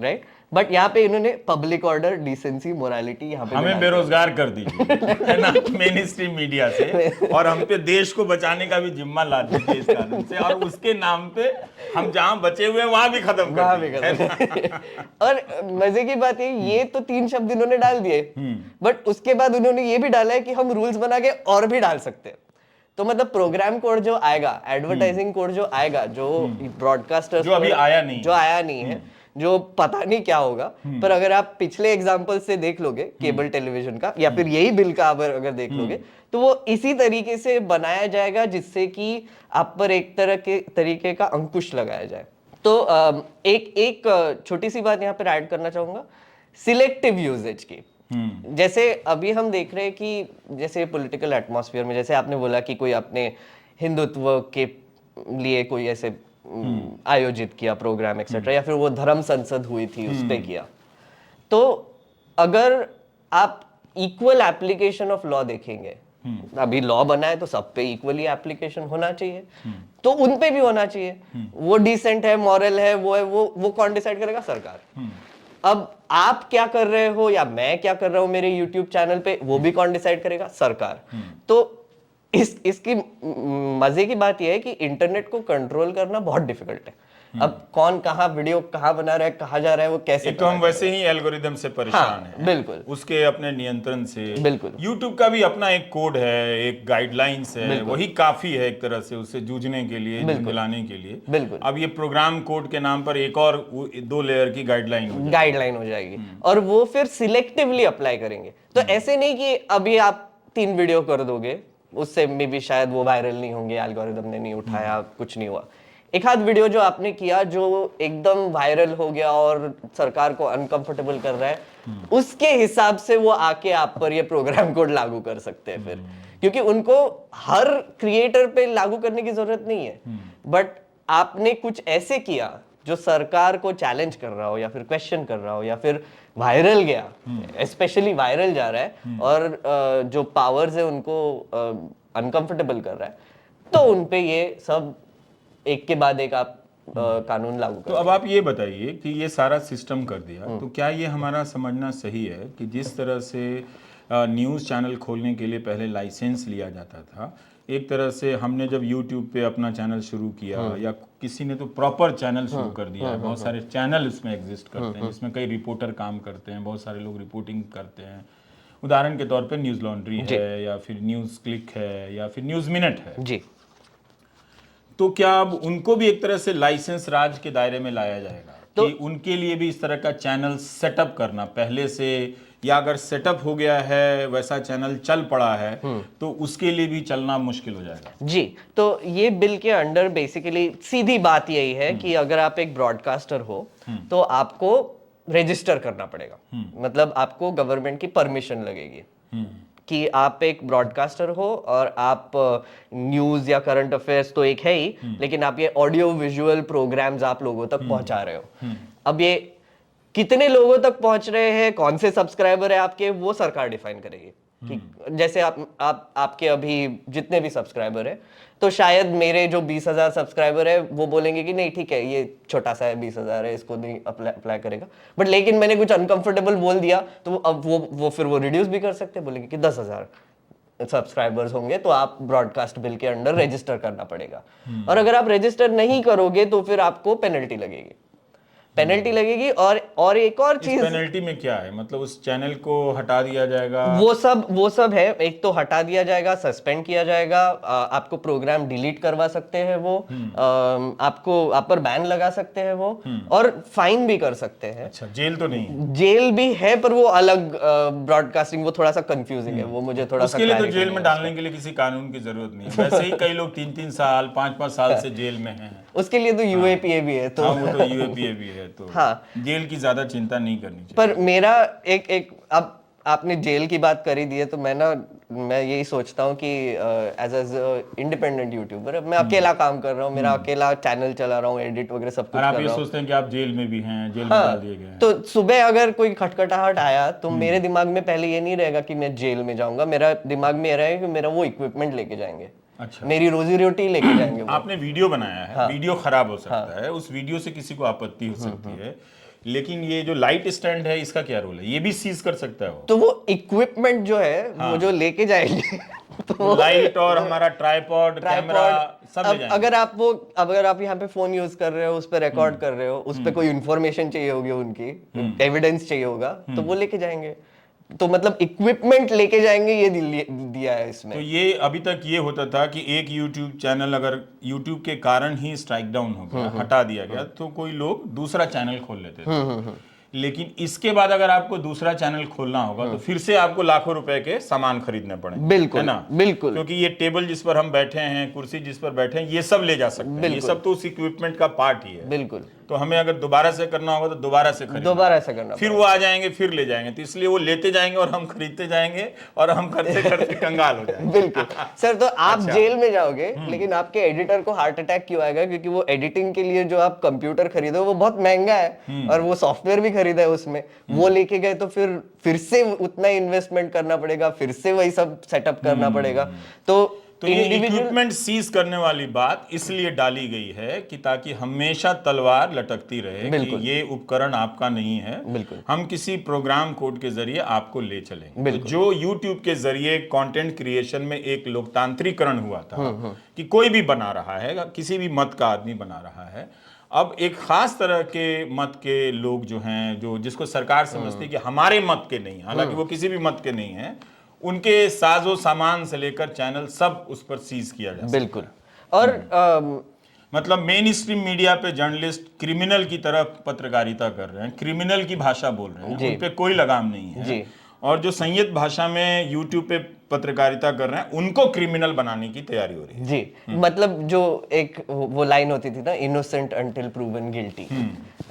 राइट। बट यहाँ पे इन्होंने पब्लिक ऑर्डर, डिसेंसी, मोरालिटी यहाँ पे हमें बेरोजगार कर दीजिए, है ना, मेन स्ट्रीम मीडिया से, और हम पे देश को बचाने का भी जिम्मा ला दीजिए इस कारण से, और उसके नाम पे हम जहाँ बचे हुए हैं वहां भी खत्म कर दीजिए। और मजे की बात ये तो 3 शब्द इन्होंने डाल दिए, बट उसके बाद उन्होंने ये भी डाला है कि हम रूल्स बना के और भी डाल सकते हैं। तो मतलब प्रोग्राम कोड जो आएगा, एडवर्टाइजिंग कोड जो आएगा, जो ब्रॉडकास्टर्स जो अभी आया नहीं है, जो पता नहीं क्या होगा, पर अगर आप पिछले एग्जांपल से देख लोगे केबल टेलीविजन का या फिर यही बिल का अगर देख लोगे, तो वो इसी तरीके से बनाया जाएगा जिससे कि आप पर एक तरीके का अंकुश लगाया जाए। तो एक छोटी सी बात यहाँ पर ऐड करना चाहूंगा, सिलेक्टिव यूजेज की। जैसे अभी हम देख रहे हैं कि जैसे पॉलिटिकल एटमॉस्फेयर में, जैसे आपने बोला कि कोई अपने हिंदुत्व के लिए कोई ऐसे आयोजित किया प्रोग्राम एक्सेट्रा, या फिर वो धर्म संसद हुई थी उस पे किया, तो अगर आप इक्वल एप्लीकेशन ऑफ लॉ देखेंगे, अभी लॉ बना है तो सब पे इक्वली एप्लीकेशन होना चाहिए, तो उन पे भी होना चाहिए। वो डिसेंट है, मॉरल है, वो कौन डिसाइड करेगा? सरकार। अब आप क्या कर रहे हो या मैं क्या कर रहा हूं मेरे YouTube चैनल पे, वो भी कौन डिसाइड करेगा? सरकार। तो इसकी मजे की बात यह है कि इंटरनेट को कंट्रोल करना बहुत डिफिकल्ट है। अब कौन कहाँ वीडियो कहाँ बना रहा है, कहाँ जा रहा है, वो कैसे एक तो हम वैसे ही एल्गोरिदम से परेशान हैं, बिल्कुल उसके अपने नियंत्रण से। बिल्कुल। YouTube का भी अपना एक कोड है, एक गाइडलाइंस है, वही काफी है एक तरह से उससे जूझने के लिए, झुंझलाने के लिए। बिल्कुल। अब ये प्रोग्राम कोड के नाम पर एक और 2 लेयर की गाइडलाइन हो जाएगी और वो फिर सिलेक्टिवली अप्लाई करेंगे। तो ऐसे नहीं कि अभी आप 3 वीडियो कर दोगे, उससे में भी शायद वो वायरल नहीं होंगे, एल्गोरिदम ने नहीं उठाया, कुछ नहीं हुआ। एक आध वीडियो जो आपने किया जो एकदम वायरल हो गया और सरकार को अनकंफर्टेबल कर रहा है, उसके हिसाब से वो आके आप पर ये प्रोग्राम कोड लागू कर सकते हैं फिर, क्योंकि उनको हर क्रिएटर पे लागू करने की जरूरत नहीं है। बट आपने कुछ ऐसे किया जो सरकार को चैलेंज कर रहा हो या फिर क्वेश्चन कर रहा हो या फिर वायरल गया, स्पेशली वायरल जा रहा है और जो पावर्स है उनको अनकंफर्टेबल कर रहा है, तो उनपे ये सब एक के बाद एक आप कानून लागू कर। तो अब आप ये बताइए कि ये सारा सिस्टम कर दिया, तो क्या ये हमारा समझना सही है कि जिस तरह से न्यूज़ चैनल खोलने के लिए पहले लाइसेंस लिया जाता था, एक तरह से हमने जब YouTube पे अपना चैनल शुरू किया या किसी ने तो प्रॉपर चैनल शुरू कर दिया है, बहुत सारे चैनल इसमें एग्जिस्ट करते हैं जिसमें कई रिपोर्टर काम करते हैं, बहुत सारे लोग रिपोर्टिंग करते हैं। उदाहरण के तौर पे न्यूज़ लॉन्ड्री है या फिर न्यूज़ क्लिक है या फिर न्यूज़ मिनट है जी। तो क्या अब उनको भी एक तरह से लाइसेंस राज के दायरे में लाया जाएगा तो कि उनके लिए भी इस तरह का चैनल सेटअप करना पहले से, या अगर सेटअप हो गया है वैसा चैनल चल पड़ा है तो उसके लिए भी चलना मुश्किल हो जाएगा? जी, तो ये बिल के अंडर बेसिकली सीधी बात यही है कि अगर आप एक ब्रॉडकास्टर हो तो आपको रजिस्टर करना पड़ेगा, मतलब आपको गवर्नमेंट की परमिशन लगेगी कि आप एक ब्रॉडकास्टर हो और आप न्यूज़ या करंट अफेयर्स तो एक है ही, लेकिन आप ये ऑडियो विजुअल प्रोग्राम्स आप लोगों तक पहुंचा रहे हो। अब ये कितने लोगों तक पहुंच रहे हैं, कौन से सब्सक्राइबर है आपके, वो सरकार डिफाइन करेगी। कि जैसे आपके अभी जितने भी सब्सक्राइबर है, तो शायद मेरे जो 20,000 सब्सक्राइबर है वो बोलेंगे कि नहीं ठीक है ये छोटा सा है, 20,000 है, इसको नहीं अप्लाई करेगा। बट लेकिन मैंने कुछ अनकंफर्टेबल बोल दिया तो अब वो फिर वो रिड्यूस भी कर सकते हैं, बोलेंगे कि 10,000 सब्सक्राइबर्स होंगे तो आप ब्रॉडकास्ट बिल के अंडर रजिस्टर करना पड़ेगा। और अगर आप रजिस्टर नहीं करोगे तो फिर आपको पेनल्टी लगेगी। और एक और चीज, पेनल्टी में क्या है, मतलब उस चैनल को हटा दिया जाएगा? वो सब है। एक तो हटा दिया जाएगा, सस्पेंड किया जाएगा, आपको प्रोग्राम डिलीट करवा सकते हैं वो, आपको आप पर बैन लगा सकते हैं वो, और फाइन भी कर सकते हैं। अच्छा, जेल तो नहीं? जेल भी है पर वो अलग ब्रॉडकास्टिंग, वो थोड़ा सा कंफ्यूजिंग है, वो मुझे थोड़ा सा। उसके लिए तो जेल में डालने के लिए किसी कानून की जरूरत नहीं है, वैसे ही कई लोग 3-3 साल 5-5 साल से जेल में हैं। उसके लिए तो यूएपीए भी है, तो वो तो यूएपीए भी है, तो जेल की ज्यादा चिंता नहीं करनी चाहिए। पर मेरा एक अब आपने जेल की बात करी दी है तो मैं यही सोचता हूँ कि एज इंडिपेंडेंट यूट्यूबर मैं अकेला काम कर रहा हूँ, मेरा अकेला चैनल चला रहा हूँ, एडिट वगैरह सब कुछ कर रहा हूँ। आप ये सोचते हैं कि आप जेल में भी हैं, जेल में डाल दिए गए हैं। तो सुबह अगर कोई खटखटाहट आया तो मेरे दिमाग में पहले ये नहीं रहेगा कि मैं जेल में जाऊंगा, मेरा दिमाग में ये रहेगा कि मेरा वो इक्विपमेंट लेके जाएंगे। अच्छा, मेरी रोजी रोटी लेके जाएंगे। आपने वीडियो बनाया है, वीडियो खराब हो सकता है, उस वीडियो से किसी को आपत्ति हो सकती है, लेकिन ये जो लाइट स्टैंड है इसका क्या रोल है? ये भी सीज कर सकता है वो? तो वो इक्विपमेंट जो है वो जो लेके जाएंगे तो लाइट और हमारा ट्राइपॉड, कैमरा सब ले जाएंगे। अगर आप यहाँ पे फोन यूज कर रहे हो, उस पर रिकॉर्ड कर रहे हो, उस पर कोई इन्फॉर्मेशन चाहिए होगी, उनकी एविडेंस चाहिए होगा, तो वो लेके जाएंगे। तो मतलब इक्विपमेंट लेके जाएंगे, ये दिया है इसमें। तो ये अभी तक ये होता था कि एक YouTube चैनल अगर YouTube के कारण ही स्ट्राइक डाउन हो गया, हटा दिया गया, तो कोई लोग दूसरा चैनल खोल लेते थे। लेकिन इसके बाद अगर आपको दूसरा चैनल खोलना होगा तो फिर से आपको लाखों रुपए के सामान खरीदने पड़ेंगे। बिल्कुल, है ना? बिल्कुल, क्योंकि ये टेबल जिस पर हम बैठे हैं, कुर्सी जिस पर बैठे हैं, ये सब ले जा सकते हैं, ये सब तो उस इक्विपमेंट का पार्ट ही है। बिल्कुल। तो हमें अगर दोबारा से करना होगा तो दोबारा से करना, फिर वो आ जाएंगे, फिर ले जाएंगे, तो इसलिए वो लेते जाएंगे और हम खरीदते जाएंगे और हम करते करते कंगाल हो जाएंगे। बिल्कुल सर, तो आप जेल में जाओगे, लेकिन आपके एडिटर को हार्ट अटैक क्यों आएगा? क्योंकि वो एडिटिंग के लिए जो आप कंप्यूटर खरीदो वो बहुत महंगा है और वो सॉफ्टवेयर भी खरीदा है उसमें, वो लेके गए तो फिर से उतना इन्वेस्टमेंट करना पड़ेगा, फिर से वही सब सेटअप करना पड़ेगा। तो तो ये इक्विपमेंट सीज करने वाली बात इसलिए डाली गई है कि ताकि हमेशा तलवार लटकती रहे कि ये उपकरण आपका नहीं है, हम किसी प्रोग्राम कोड के जरिए आपको ले चलेंगे। तो जो यूट्यूब के जरिए कंटेंट क्रिएशन में एक लोकतांत्रिकरण हुआ था कि कोई भी बना रहा है, किसी भी मत का आदमी बना रहा है, अब एक खास तरह के मत के लोग जो हैं, जो जिसको सरकार समझती है कि हमारे मत के नहीं, हालांकि वो किसी भी मत के नहीं है, उनके साजो सामान से लेकर चैनल सब उस पर सीज किया जाए। बिल्कुल। और मतलब मेन स्ट्रीम मीडिया पे जर्नलिस्ट क्रिमिनल की तरह पत्रकारिता कर रहे हैं, क्रिमिनल की भाषा बोल रहे हैं, उन पे कोई लगाम नहीं है जी। और जो संयत भाषा में यूट्यूब पे पत्रकारिता कर रहे हैं उनको क्रिमिनल बनाने की तैयारी हो रही है। जी। मतलब जो एक वो लाइन होती थी ना, इनोसेंट अंटिल प्रूवन गिल्टी,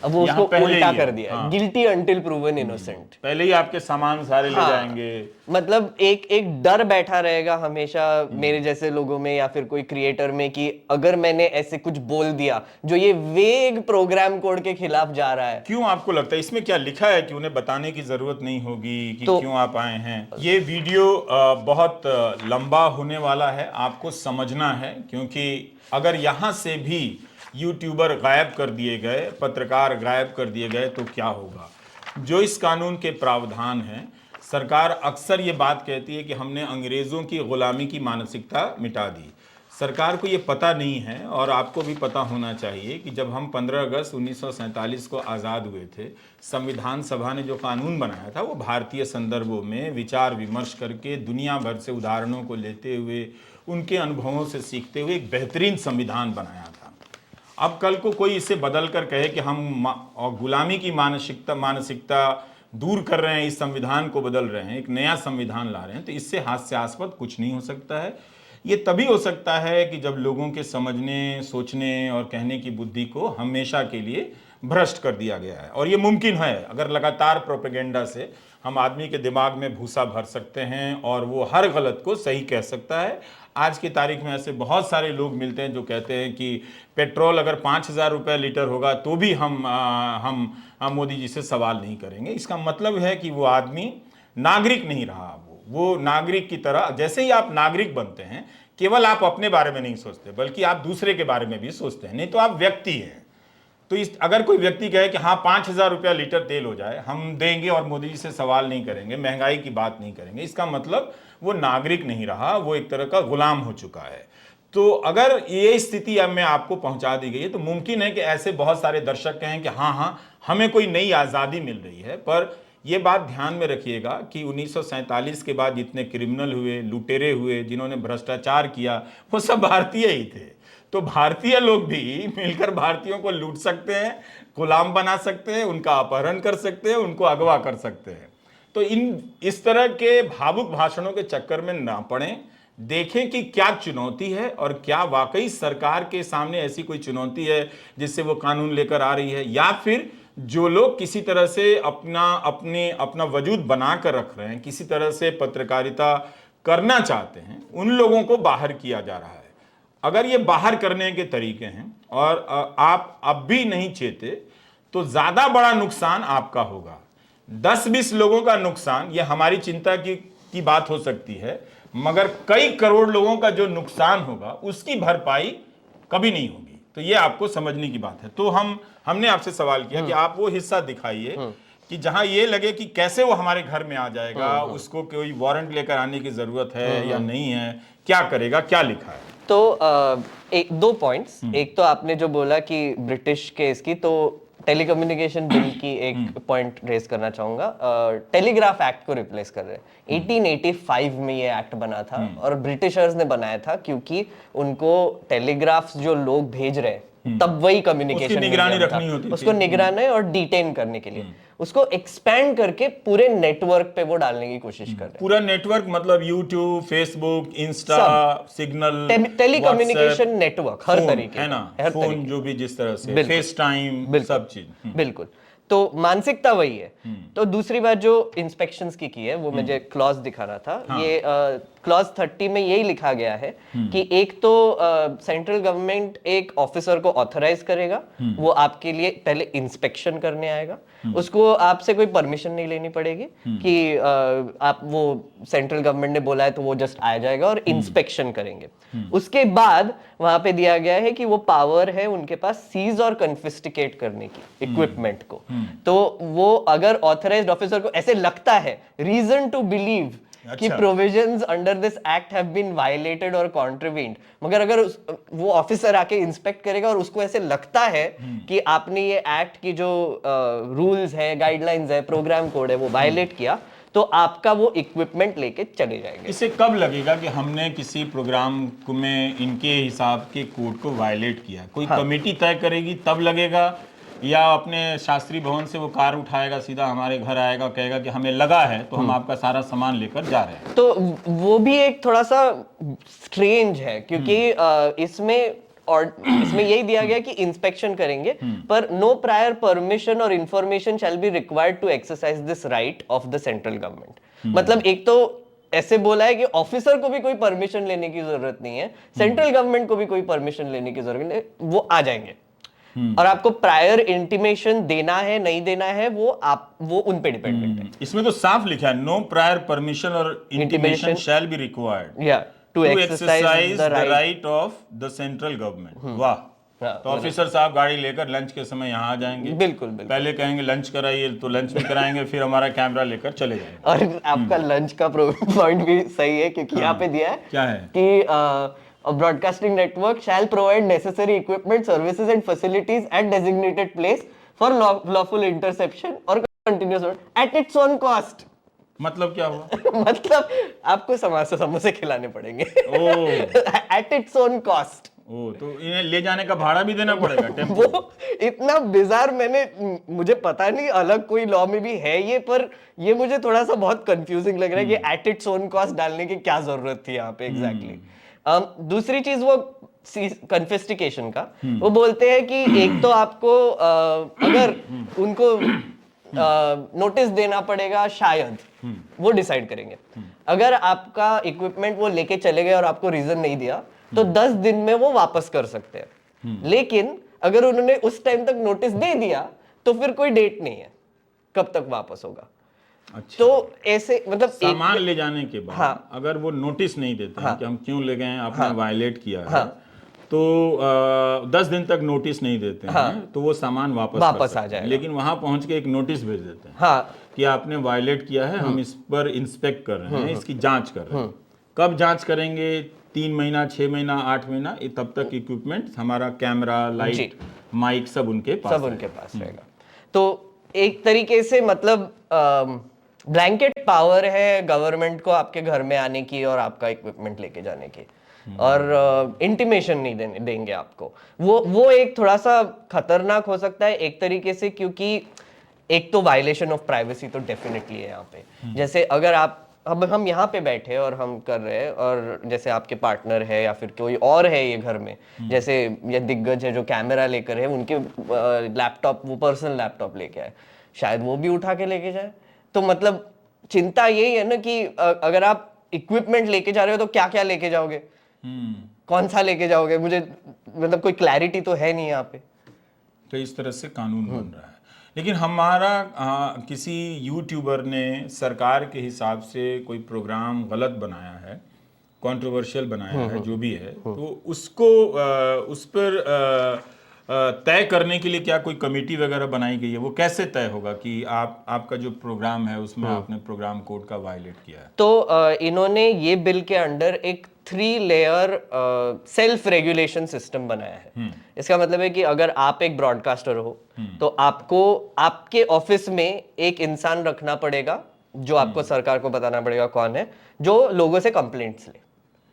अब वो उसको उल्टा कर दिया, गिल्टी अंटिल प्रूवन इनोसेंट। पहले ही आपके सामान सारे ले जाएंगे। मतलब एक डर बैठा रहेगा हमेशा मेरे जैसे लोगों में या फिर कोई क्रिएटर में कि अगर मैंने ऐसे कुछ बोल दिया जो ये वेग प्रोग्राम कोड के खिलाफ जा रहा है। क्यों आपको लगता है इसमें क्या लिखा है कि उन्हें बताने की जरूरत नहीं होगी कि क्यों आप आए हैं? ये वीडियो बहुत लंबा होने वाला है, आपको समझना है, क्योंकि अगर यहां से भी यूट्यूबर गायब कर दिए गए, पत्रकार गायब कर दिए गए तो क्या होगा? जो इस कानून के प्रावधान हैं, सरकार अक्सर ये बात कहती है कि हमने अंग्रेज़ों की गुलामी की मानसिकता मिटा दी। सरकार को ये पता नहीं है और आपको भी पता होना चाहिए कि जब हम 15 अगस्त 1947 को आज़ाद हुए थे, संविधान सभा ने जो कानून बनाया था वो भारतीय संदर्भों में विचार विमर्श करके दुनिया भर से उदाहरणों को लेते हुए उनके अनुभवों से सीखते हुए एक बेहतरीन संविधान बनाया था। अब कल को कोई इसे बदल कर कहे कि हम गुलामी की मानसिकता दूर कर रहे हैं, इस संविधान को बदल रहे हैं, एक नया संविधान ला रहे हैं, तो इससे हास्यास्पद कुछ नहीं हो सकता है। ये तभी हो सकता है कि जब लोगों के समझने, सोचने और कहने की बुद्धि को हमेशा के लिए भ्रष्ट कर दिया गया है। और ये मुमकिन है अगर लगातार प्रोपेगेंडा से हम आदमी के दिमाग में भूसा भर सकते हैं और वो हर गलत को सही कह सकता है। आज की तारीख में ऐसे बहुत सारे लोग मिलते हैं जो कहते हैं कि पेट्रोल अगर 5,000 रुपये लीटर होगा तो भी हम मोदी जी से सवाल नहीं करेंगे। इसका मतलब है कि वो आदमी नागरिक नहीं रहा। वो नागरिक की तरह, जैसे ही आप नागरिक बनते हैं, केवल आप अपने बारे में नहीं सोचते बल्कि आप दूसरे के बारे में भी सोचते हैं, नहीं तो आप व्यक्ति हैं। तो अगर कोई व्यक्ति कहे कि हाँ 5,000 रुपया लीटर तेल हो जाए, हम देंगे और मोदी जी से सवाल नहीं करेंगे, महंगाई की बात नहीं करेंगे, इसका मतलब वो नागरिक नहीं रहा, वो एक तरह का गुलाम हो चुका है। तो अगर ये स्थिति अब में आपको पहुंचा दी गई है तो मुमकिन है कि ऐसे बहुत सारे दर्शक कहें कि हाँ हमें कोई नई आज़ादी मिल रही है। पर ये बात ध्यान में रखिएगा कि 1947 के बाद जितने क्रिमिनल हुए, लुटेरे हुए, जिन्होंने भ्रष्टाचार किया, वो सब भारतीय ही थे। तो भारतीय लोग भी मिलकर भारतीयों को लूट सकते हैं, गुलाम बना सकते हैं, उनका अपहरण कर सकते हैं, उनको अगवा कर सकते हैं। तो इस तरह के भावुक भाषणों के चक्कर में ना पड़ें, देखें कि क्या चुनौती है और क्या वाकई सरकार के सामने ऐसी कोई चुनौती है जिससे वो कानून लेकर आ रही है, या फिर जो लोग किसी तरह से अपना वजूद बना कर रख रहे हैं, किसी तरह से पत्रकारिता करना चाहते हैं, उन लोगों को बाहर किया जा रहा है। अगर ये बाहर करने के तरीके हैं और आप अब भी नहीं चेते तो ज़्यादा बड़ा नुकसान आपका होगा। 10-20 लोगों का नुकसान ये हमारी चिंता की बात हो सकती है, मगर कई करोड़ लोगों का जो नुकसान होगा उसकी भरपाई कभी नहीं होगी। तो ये आपको समझने की बात है। तो हमने आपसे सवाल किया कि आप वो हिस्सा दिखाइए कि जहां ये लगे कि कैसे वो हमारे घर में आ जाएगा, उसको कोई वारंट लेकर आने की जरूरत है या नहीं है, क्या करेगा, क्या लिखा है। तो दो पॉइंट्स, एक तो आपने जो बोला कि ब्रिटिश केस की, तो टेलीकम्युनिकेशन बिल की एक पॉइंट रेज करना चाहूंगा। टेलीग्राफ एक्ट को रिप्लेस कर रहे हैं। 1885 में ये एक्ट बना था और ब्रिटिशर्स ने बनाया था क्योंकि उनको टेलीग्राफ्स जो लोग भेज रहे हैं तब वही कम्युनिकेशन निगरानी रखनी होती थी, उसको निगरानी और डिटेन करने के लिए उसको एक्सपैंड करके पूरे नेटवर्क पे वो डालने की कोशिश कर रहे हैं। पूरा नेटवर्क मतलब YouTube, Facebook, Insta, signal, telecommunication network, हर तरीके है ना, फोन जो भी जिस तरह से, फेस टाइम, सब चीज। बिल्कुल। तो मानसिकता वही है। तो दूसरी बात जो इंस्पेक्शंस की है वो मुझे क्लॉज दिखाना था। ये क्लॉज 30 में यही लिखा गया है कि एक तो सेंट्रल गवर्नमेंट एक ऑफिसर को ऑथराइज करेगा, वो आपके लिए पहले इंस्पेक्शन करने आएगा, उसको आपसे कोई परमिशन नहीं लेनी पड़ेगी कि आप वो सेंट्रल गवर्नमेंट ने बोला है तो वो जस्ट आ जाएगा और इंस्पेक्शन करेंगे। उसके बाद वहां पे दिया गया है कि वो पावर है उनके पास सीज और कन्फिस्टिकेट करने की इक्विपमेंट को। तो वो अगर ऑथराइज्ड ऑफिसर को ऐसे लगता है, रीजन टू बिलीव कि provisions under this act have been violated और कॉन्ट्रीवीन्ड, मगर अगर वो ऑफिसर आके इंस्पेक्ट करेगा और उसको ऐसे लगता है कि आपने ये एक्ट की जो रूल्स है, गाइडलाइंस है, प्रोग्राम कोड है वो वायलेट किया, तो आपका वो इक्विपमेंट लेके चले जाएंगे। इसे कब लगेगा कि हमने किसी प्रोग्राम में इनके हिसाब के कोड को वायलेट किया? कोई कमेटी तय करेगी तब लगेगा, या अपने शास्त्री भवन से वो कार उठाएगा सीधा हमारे घर आएगा, कहेगा कि हमें लगा है तो हम आपका सारा सामान लेकर जा रहे हैं? तो वो भी एक थोड़ा सा स्ट्रेंज है, क्योंकि इसमें यही दिया गया कि इंस्पेक्शन करेंगे, पर नो प्रायर परमिशन और information shall be required to exercise this right of the central government. मतलब एक तो ऐसे बोला है कि ऑफिसर को भी कोई परमिशन लेने की जरूरत नहीं है, सेंट्रल गवर्नमेंट को भी कोई परमिशन लेने की जरूरत नहीं, वो आ जाएंगे और आपको प्रायर इंटीमेशन देना है नहीं देना है वो उन पे डिपेंडेंट है। इसमें तो साफ लिखा है नो प्रायर परमिशन और intimation shall be required to exercise the right of the central government. वाह! तो ऑफिसर साहब गाड़ी लेकर लंच के समय यहाँ आ जाएंगे, बिल्कुल। पहले कहेंगे लंच कराइए तो लंच भी कराएंगे, फिर हमारा कैमरा लेकर चले जाएंगे। और आपका लंच का पॉइंट भी सही है, क्योंकि यहाँ पे दिया है क्या है कि a broadcasting network shall provide necessary equipment, services and facilities at designated place for lawful interception or continuous at its own cost। मतलब क्या हुआ? मतलब आपको समोसे खिलाने पड़ेंगे at its own cost। तो इन्हें ले जाने का भाड़ा भी देना पड़ेगा टेम्पो? वो इतना बिजार, मुझे पता नहीं अलग कोई लॉ में भी है ये, पर ये मुझे थोड़ा सा बहुत कंफ्यूजिंग लग रहा है कि एट इट्स ओन कॉस्ट डालने की क्या जरूरत थी यहाँ पे एग्जैक्टली। दूसरी चीज वो कन्फिस्टिकेशन का, वो बोलते हैं कि एक तो आपको अगर उनको नोटिस देना पड़ेगा, शायद वो डिसाइड करेंगे। अगर आपका इक्विपमेंट वो लेके चले गए और आपको रीजन नहीं दिया तो 10 दिन में वो वापस कर सकते हैं, लेकिन अगर उन्होंने उस टाइम तक नोटिस दे दिया तो फिर कोई डेट नहीं है कब तक वापस होगा। अच्छा। तो ऐसे मतलब सामान ले जाने के बाद अगर वो नोटिस नहीं देते हैं कि हम क्यों ले गए हैं, आपने वायलेट किया है, तो 10 दिन तक नोटिस नहीं देते हैं तो वो सामान वापस आ जाएगा। लेकिन वहां पहुंच के एक नोटिस भेज देते हैं कि आपने वायलेट किया है, हम इस पर इंस्पेक्ट कर रहे हैं, इसकी जांच कर रहे हैं। कब जांच करेंगे? 3 महीना, 6 महीना, 8 महीना, तब तक इक्विपमेंट, हमारा कैमरा, लाइट, माइक सब उनके पास रहेगा। तो एक तरीके से मतलब ब्लैंकेट पावर है गवर्नमेंट को आपके घर में आने की और आपका इक्विपमेंट लेके जाने की, और इंटीमेशन नहीं देंगे आपको। वो एक थोड़ा सा खतरनाक हो सकता है एक तरीके से, क्योंकि एक तो वायलेशन ऑफ प्राइवेसी तो डेफिनेटली है यहाँ पे। जैसे अगर अब हम यहाँ पे बैठे और हम कर रहे हैं, और जैसे आपके पार्टनर है या फिर कोई और है ये घर में, जैसे ये दिग्गज है जो कैमरा लेकर है, उनके लैपटॉप, वो पर्सनल लैपटॉप लेके आए, शायद वो भी उठा के लेके जाए। तो मतलब चिंता यही है ना कि अगर आप इक्विपमेंट लेके जा रहे हो तो क्या क्या लेके जाओगे, कौन सा लेके जाओगे, मुझे मतलब कोई क्लैरिटी तो है नहीं यहाँ पे। तो इस तरह से कानून बन रहा है। लेकिन हमारा किसी यूट्यूबर ने सरकार के हिसाब से कोई प्रोग्राम गलत बनाया है, कंट्रोवर्शियल बनाया है, जो भी है, तो उसको उस पर तय करने के लिए क्या कोई कमेटी वगैरह बनाई गई है? वो कैसे तय होगा कि आपका जो प्रोग्राम है उसमें आपने प्रोग्राम कोड का वायलेट किया है? तो इन्होंने ये बिल के अंडर एक 3 लेयर सेल्फ रेगुलेशन सिस्टम बनाया है। इसका मतलब है कि अगर आप एक ब्रॉडकास्टर हो तो आपको आपके ऑफिस में एक इंसान रखना पड़ेगा जो आपको सरकार को बताना पड़ेगा कौन है, जो लोगों से कंप्लेंट्स ले।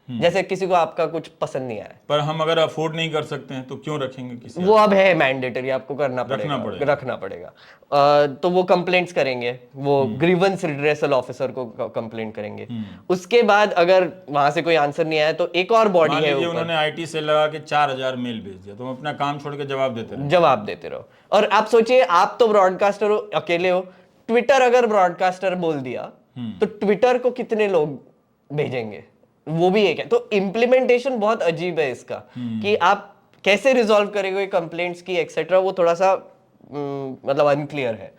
जैसे किसी को आपका कुछ पसंद नहीं आया, पर हम अगर अफोर्ड नहीं कर सकते हैं तो क्यों रखेंगे किसी? वो अब है मैंडेटरी, आपको रखना पड़ेगा। तो वो कंप्लेंट्स करेंगे, वो ग्रीवेंस रिड्रेसल ऑफिसर को कंप्लेंट करेंगे। उसके बाद अगर वहां से कोई आंसर नहीं आया तो एक और बॉडी है, उन्होंने आईटी से लगा के 4000 मेल भेज दिया, तो अपना काम छोड़ के जवाब देते रहो। और आप सोचिए, आप तो ब्रॉडकास्टर हो, अकेले हो, ट्विटर अगर ब्रॉडकास्टर बोल दिया तो ट्विटर को कितने लोग भेजेंगे वो भी एक है। तो इम्प्लीमेंटेशन बहुत अजीब है इसका कि आप कैसे रिजॉल्व करेंगे कंप्लेंट्स की एक्सेट्रा, वो थोड़ा सा मतलब अनक्लियर है।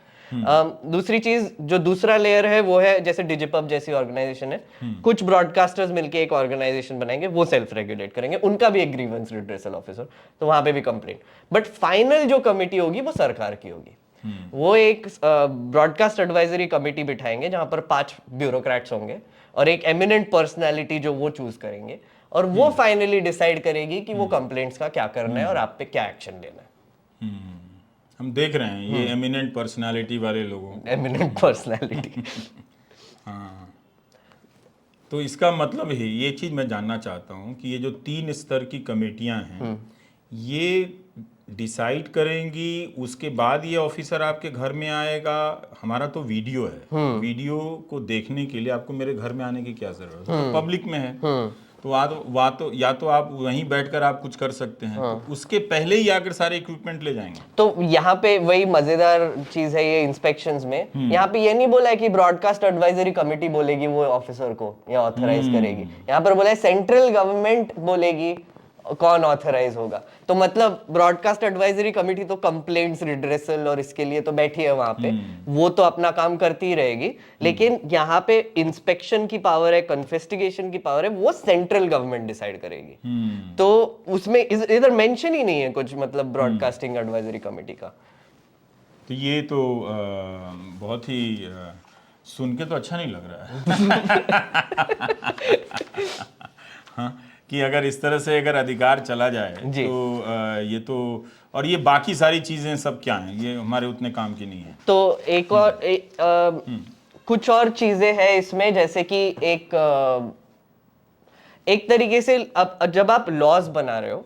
दूसरी चीज जो दूसरा लेयर है वो है जैसे डिजिपब जैसी ऑर्गेनाइजेशन है, कुछ ब्रॉडकास्टर्स मिलके एक ऑर्गेनाइजेशन बनाएंगे, वो सेल्फ रेगुलेट करेंगे, उनका भी एक ग्रीवेंस रिड्रेसल ऑफिसर, तो वहां पे भी कंप्लेंट। बट फाइनल जो कमिटी होगी वो सरकार की होगी। वो एक ब्रॉडकास्ट एडवाइजरी कमिटी बिठाएंगे जहां पर 5 ब्यूरोक्रेट्स होंगे और एक एमिनेंट पर्सनैलिटी जो वो चूज करेंगे, और वो फाइनली डिसाइड करेगी कि वो कंप्लेंट्स का क्या करना है और आप पे क्या एक्शन लेना है। हम देख रहे हैं ये एमिनेंट पर्सनालिटी वाले लोगों को। Eminent personality. हाँ, तो इसका मतलब है, ये चीज मैं जानना चाहता हूँ कि ये जो 3 स्तर की कमेटियां हैं ये डिसाइड करेंगी, उसके बाद ये ऑफिसर आपके घर में आएगा। हमारा तो वीडियो है, वीडियो को देखने के लिए आपको मेरे घर में आने की क्या जरूरत है, तो पब्लिक में है, तो या तो आप वहीं बैठकर आप कुछ कर सकते हैं, तो उसके पहले ही आकर सारे इक्विपमेंट ले जाएंगे। तो यहाँ पे वही मजेदार चीज है ये इंस्पेक्शंस में, यहाँ पे ये नहीं बोला है कि ब्रॉडकास्ट एडवाइजरी कमेटी बोलेगी वो ऑफिसर को या ऑथराइज करेगी, यहाँ पर बोला है सेंट्रल गवर्नमेंट बोलेगी कौन ऑथराइज होगा। तो मतलब ब्रॉडकास्ट एडवाइजरी कमेटी तो कंप्लेंट्स रिड्रेसल और इसके लिए तो बैठी है वहां पे, वो तो अपना काम करती ही रहेगी, लेकिन यहाँ पे इंस्पेक्शन की पावर है, कन्फेस्टिगेशन की पावर है, वो सेंट्रल गवर्नमेंट डिसाइड करेगी। तो उसमें इधर मेंशन ही नहीं है कुछ मतलब ब्रॉडकास्टिंग एडवाइजरी कमेटी का। तो ये तो बहुत ही सुन के तो अच्छा नहीं लग रहा है। हाँ, कि अगर इस तरह से अगर अधिकार चला जाए तो ये तो, और ये बाकी सारी चीजें सब क्या हैं, ये हमारे उतने काम की नहीं है। तो एक और कुछ और चीजें हैं इसमें, जैसे कि एक तरीके से अब जब आप लॉज बना रहे हो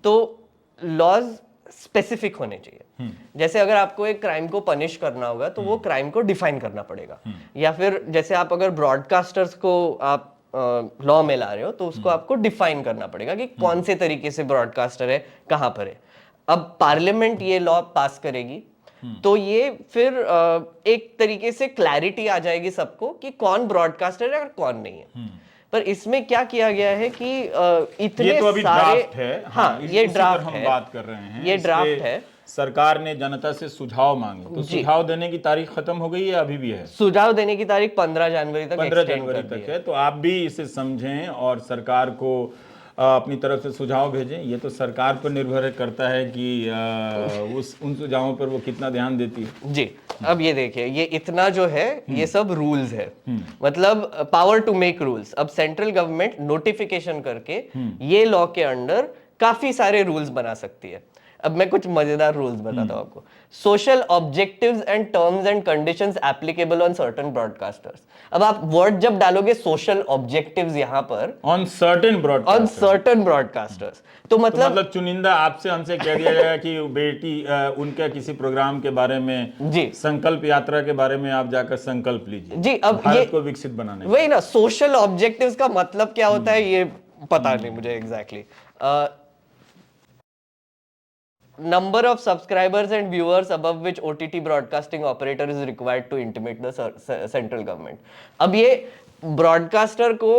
तो लॉज स्पेसिफिक होने चाहिए। जैसे अगर आपको एक क्राइम को पनिश करना होगा तो वो क्राइम को डिफाइन करना पड़ेगा, या फिर जैसे आप अगर ब्रॉडकास्टर्स को आप लॉ में ला रहे हो तो उसको आपको डिफाइन करना पड़ेगा कि कौन से तरीके से ब्रॉडकास्टर है, कहां पर है। अब पार्लियामेंट ये लॉ पास करेगी तो ये फिर एक तरीके से क्लैरिटी आ जाएगी सबको कि कौन ब्रॉडकास्टर है और कौन नहीं है। पर इसमें क्या किया गया है कि इतने ये तो अभी सारे ड्राफ्ट है। हाँ, ये ड्राफ्ट हम है, बात कर रहे हैं, ये ड्राफ्ट है। सरकार ने जनता से सुझाव मांगे, तो सुझाव देने की तारीख खत्म हो गई है, अभी भी है? सुझाव देने की तारीख 15 जनवरी तक 15 जनवरी तक है। तो आप भी इसे समझें और सरकार को अपनी तरफ से सुझाव भेजें। ये तो सरकार पर निर्भर करता है कि उन सुझावों पर वो कितना ध्यान देती है। जी, अब ये देखिए, ये इतना जो है ये सब रूल्स है, मतलब पावर टू मेक रूल्स। अब सेंट्रल गवर्नमेंट नोटिफिकेशन करके ये लॉ के अंडर काफी सारे रूल्स बना सकती है। अब मैं कुछ मजेदार रूल्स बताता हूं आपको। Social objectives and terms and conditions applicable on certain broadcasters. अब आप वर्ड जब डालोगे सोशल ऑब्जेक्टिव्स यहां पर, ऑन सर्टेन ब्रॉडकास्टर्स, तो मतलब चुनिंदा आपसे हमसे कह दिया जाएगा कि बेटी उनके किसी प्रोग्राम के बारे में, जी, संकल्प यात्रा के बारे में आप जाकर संकल्प लीजिए जी। अब भारत को विकसित बनाने, वही ना, सोशल ऑब्जेक्टिव्स का मतलब क्या होता है ये पता नहीं मुझे exactly. Number of subscribers and viewers above which OTT broadcasting operator is required to intimate the central government. अब ये ब्रॉडकास्टर को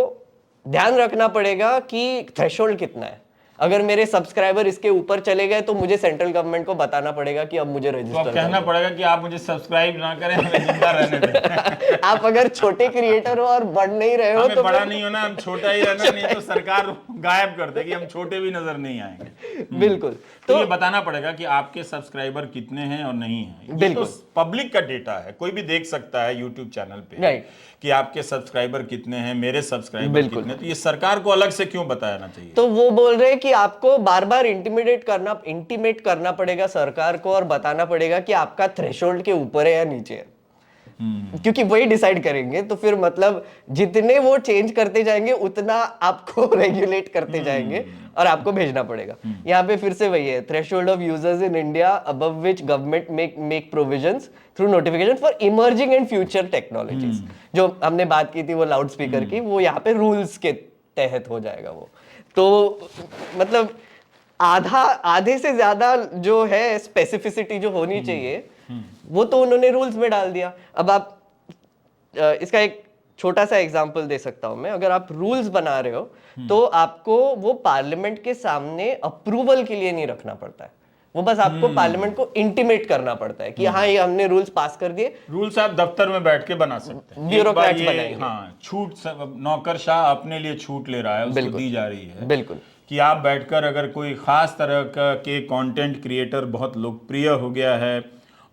ध्यान रखना पड़ेगा कि थ्रेशोल्ड कितना है। अगर मेरे सब्सक्राइबर इसके ऊपर चले गए तो मुझे सेंट्रल गवर्नमेंट को बताना पड़ेगा कि अब मुझे रजिस्टर, तो कहना पड़ेगा कि आप मुझे सब्सक्राइब ना करें, हमें जिंदा रहने दें। आप अगर छोटे क्रिएटर हो और बढ़ नहीं रहे हो तो बड़ा नहीं होना, हम छोटा ही रहना, नहीं तो सरकार गायब कर देगी, हम छोटे भी नजर नहीं आएंगे। बिल्कुल, तो ये बताना पड़ेगा कि आपके सब्सक्राइबर कितने हैं और नहीं है। ये तो पब्लिक का डेटा है, कोई भी देख सकता है यूट्यूब चैनल पे कि आपके सब्सक्राइबर कितने हैं, मेरे सब्सक्राइबर कितने, तो ये सरकार को अलग से क्यों बताना चाहिए? तो वो बोल रहे हैं कि आपको बार बार इंटीमेट करना पड़ेगा सरकार को और बताना पड़ेगा कि आपका थ्रेशोल्ड के ऊपर है या नीचे है, क्योंकि वही डिसाइड करेंगे। तो फिर मतलब जितने वो चेंज करते जाएंगे उतना आपको रेगुलेट करते जाएंगे और आपको भेजना पड़ेगा। यहाँ पे फिर से वही है, threshold of users in India above which government make provisions through notification for emerging and future technologies. जो हमने बात की थी वो लाउड स्पीकर की, वो यहाँ पे रूल्स के तहत हो जाएगा वो। तो मतलब आधे से ज्यादा जो है स्पेसिफिसिटी जो होनी चाहिए वो तो उन्होंने रूल्स में डाल दिया। अब आप इसका एक छोटा सा एग्जांपल दे सकता हूं मैं, अगर आप रूल्स बना रहे हो तो आपको वो पार्लियामेंट के सामने अप्रूवल के लिए नहीं रखना पड़ता है, वो बस आपको पार्लियामेंट को इंटीमेट करना पड़ता है कि हाँ ये हमने रूल्स पास कर दिए। रूल्स आप दफ्तर में बैठ के बना सकते हैं, ब्यूरोक्रेट्स एक बार ये, बनाएंगे। हाँ, छूट नौकरशाह अपने लिए छूट ले रहा है, उसको दी जा रही है बिल्कुल कि आप बैठकर अगर कोई खास तरह के कंटेंट क्रिएटर बहुत लोकप्रिय हो गया है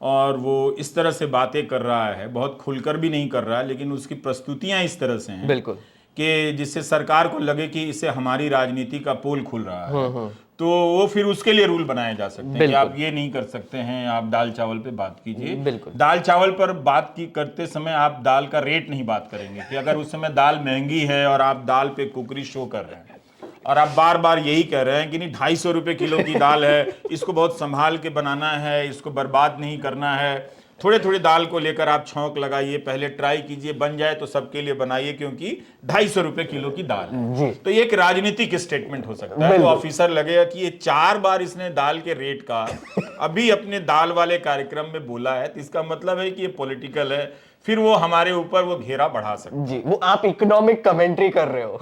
और वो इस तरह से बातें कर रहा है, बहुत खुलकर भी नहीं कर रहा है, लेकिन उसकी प्रस्तुतियां इस तरह से हैं बिल्कुल कि जिससे सरकार को लगे कि इससे हमारी राजनीति का पोल खुल रहा है, तो वो फिर उसके लिए रूल बनाए जा सकते हैं कि आप ये नहीं कर सकते हैं, आप दाल चावल पे बात कीजिए। बिल्कुल। दाल चावल पर बात की करते समय आप दाल का रेट नहीं बात करेंगे कि अगर उस समय दाल महंगी है और आप दाल पे कुकरी शो कर रहे हैं और आप बार बार यही कह रहे हैं कि नहीं 250 रुपए किलो की दाल है, इसको बहुत संभाल के बनाना है, इसको बर्बाद नहीं करना है, थोड़े थोड़े दाल को लेकर आप छौंक लगाइए, पहले ट्राई कीजिए, बन जाए तो सबके लिए बनाइए क्योंकि 250 रुपए किलो की दाल है। तो ये एक राजनीतिक स्टेटमेंट हो सकता है, तो ऑफिसर लगेगा कि ये 4 बार इसने दाल के रेट का अभी अपने दाल वाले कार्यक्रम में बोला है, तो इसका मतलब है कि ये पॉलिटिकल है, फिर वो हमारे ऊपर वो घेरा बढ़ा सकते हैं। जी, वो आप इकोनॉमिक कमेंट्री कर रहे हो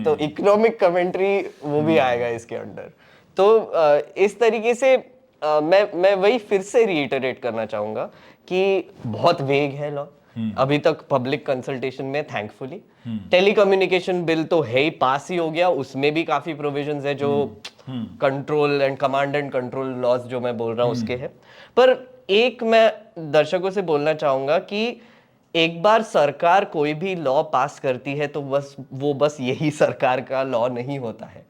तो इकोनॉमिक कमेंट्री वो भी आएगा इसके अंडर। तो इस तरीके से मैं वही फिर से रीइटरेट करना चाहूंगा कि बहुत वेग है लॉ, अभी तक पब्लिक कंसल्टेशन में थैंकफुली। टेलीकम्युनिकेशन बिल तो है ही, पास ही हो गया, उसमें भी काफी प्रोविजंस है जो control and command and control laws जो मैं बोल रहा हूँ उसके है। पर एक मैं दर्शकों से बोलना चाहूंगा कि एक बार सरकार कोई भी लॉ पास करती है तो बस यही सरकार का लॉ नहीं होता है।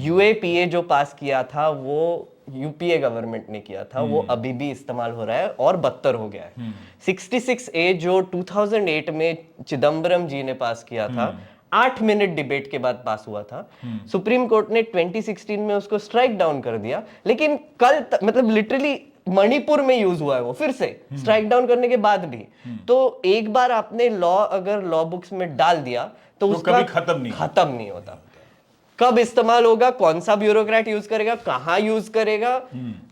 यूएपीए जो पास किया था वो यूपीए गवर्नमेंट ने किया था, वो अभी भी इस्तेमाल हो रहा है और बदतर हो गया है। 66A जो 2008 में चिदम्बरम जी ने पास किया था, 8 मिनट डिबेट के बाद पास हुआ था। सुप्रीम कोर्ट ने 2016 में उसको स्ट्राइक डाउन कर दिया, लेकिन मतलब लिटरली मणिपुर में यूज हुआ है वो फिर से स्ट्राइक डाउन करने के बाद भी। तो एक बार आपने लॉ अगर लॉ बुक्स में डाल दिया तो उसका कभी खत्म नहीं होता। कब इस्तेमाल होगा, कौन सा ब्यूरोक्रेट यूज करेगा, कहां यूज करेगा,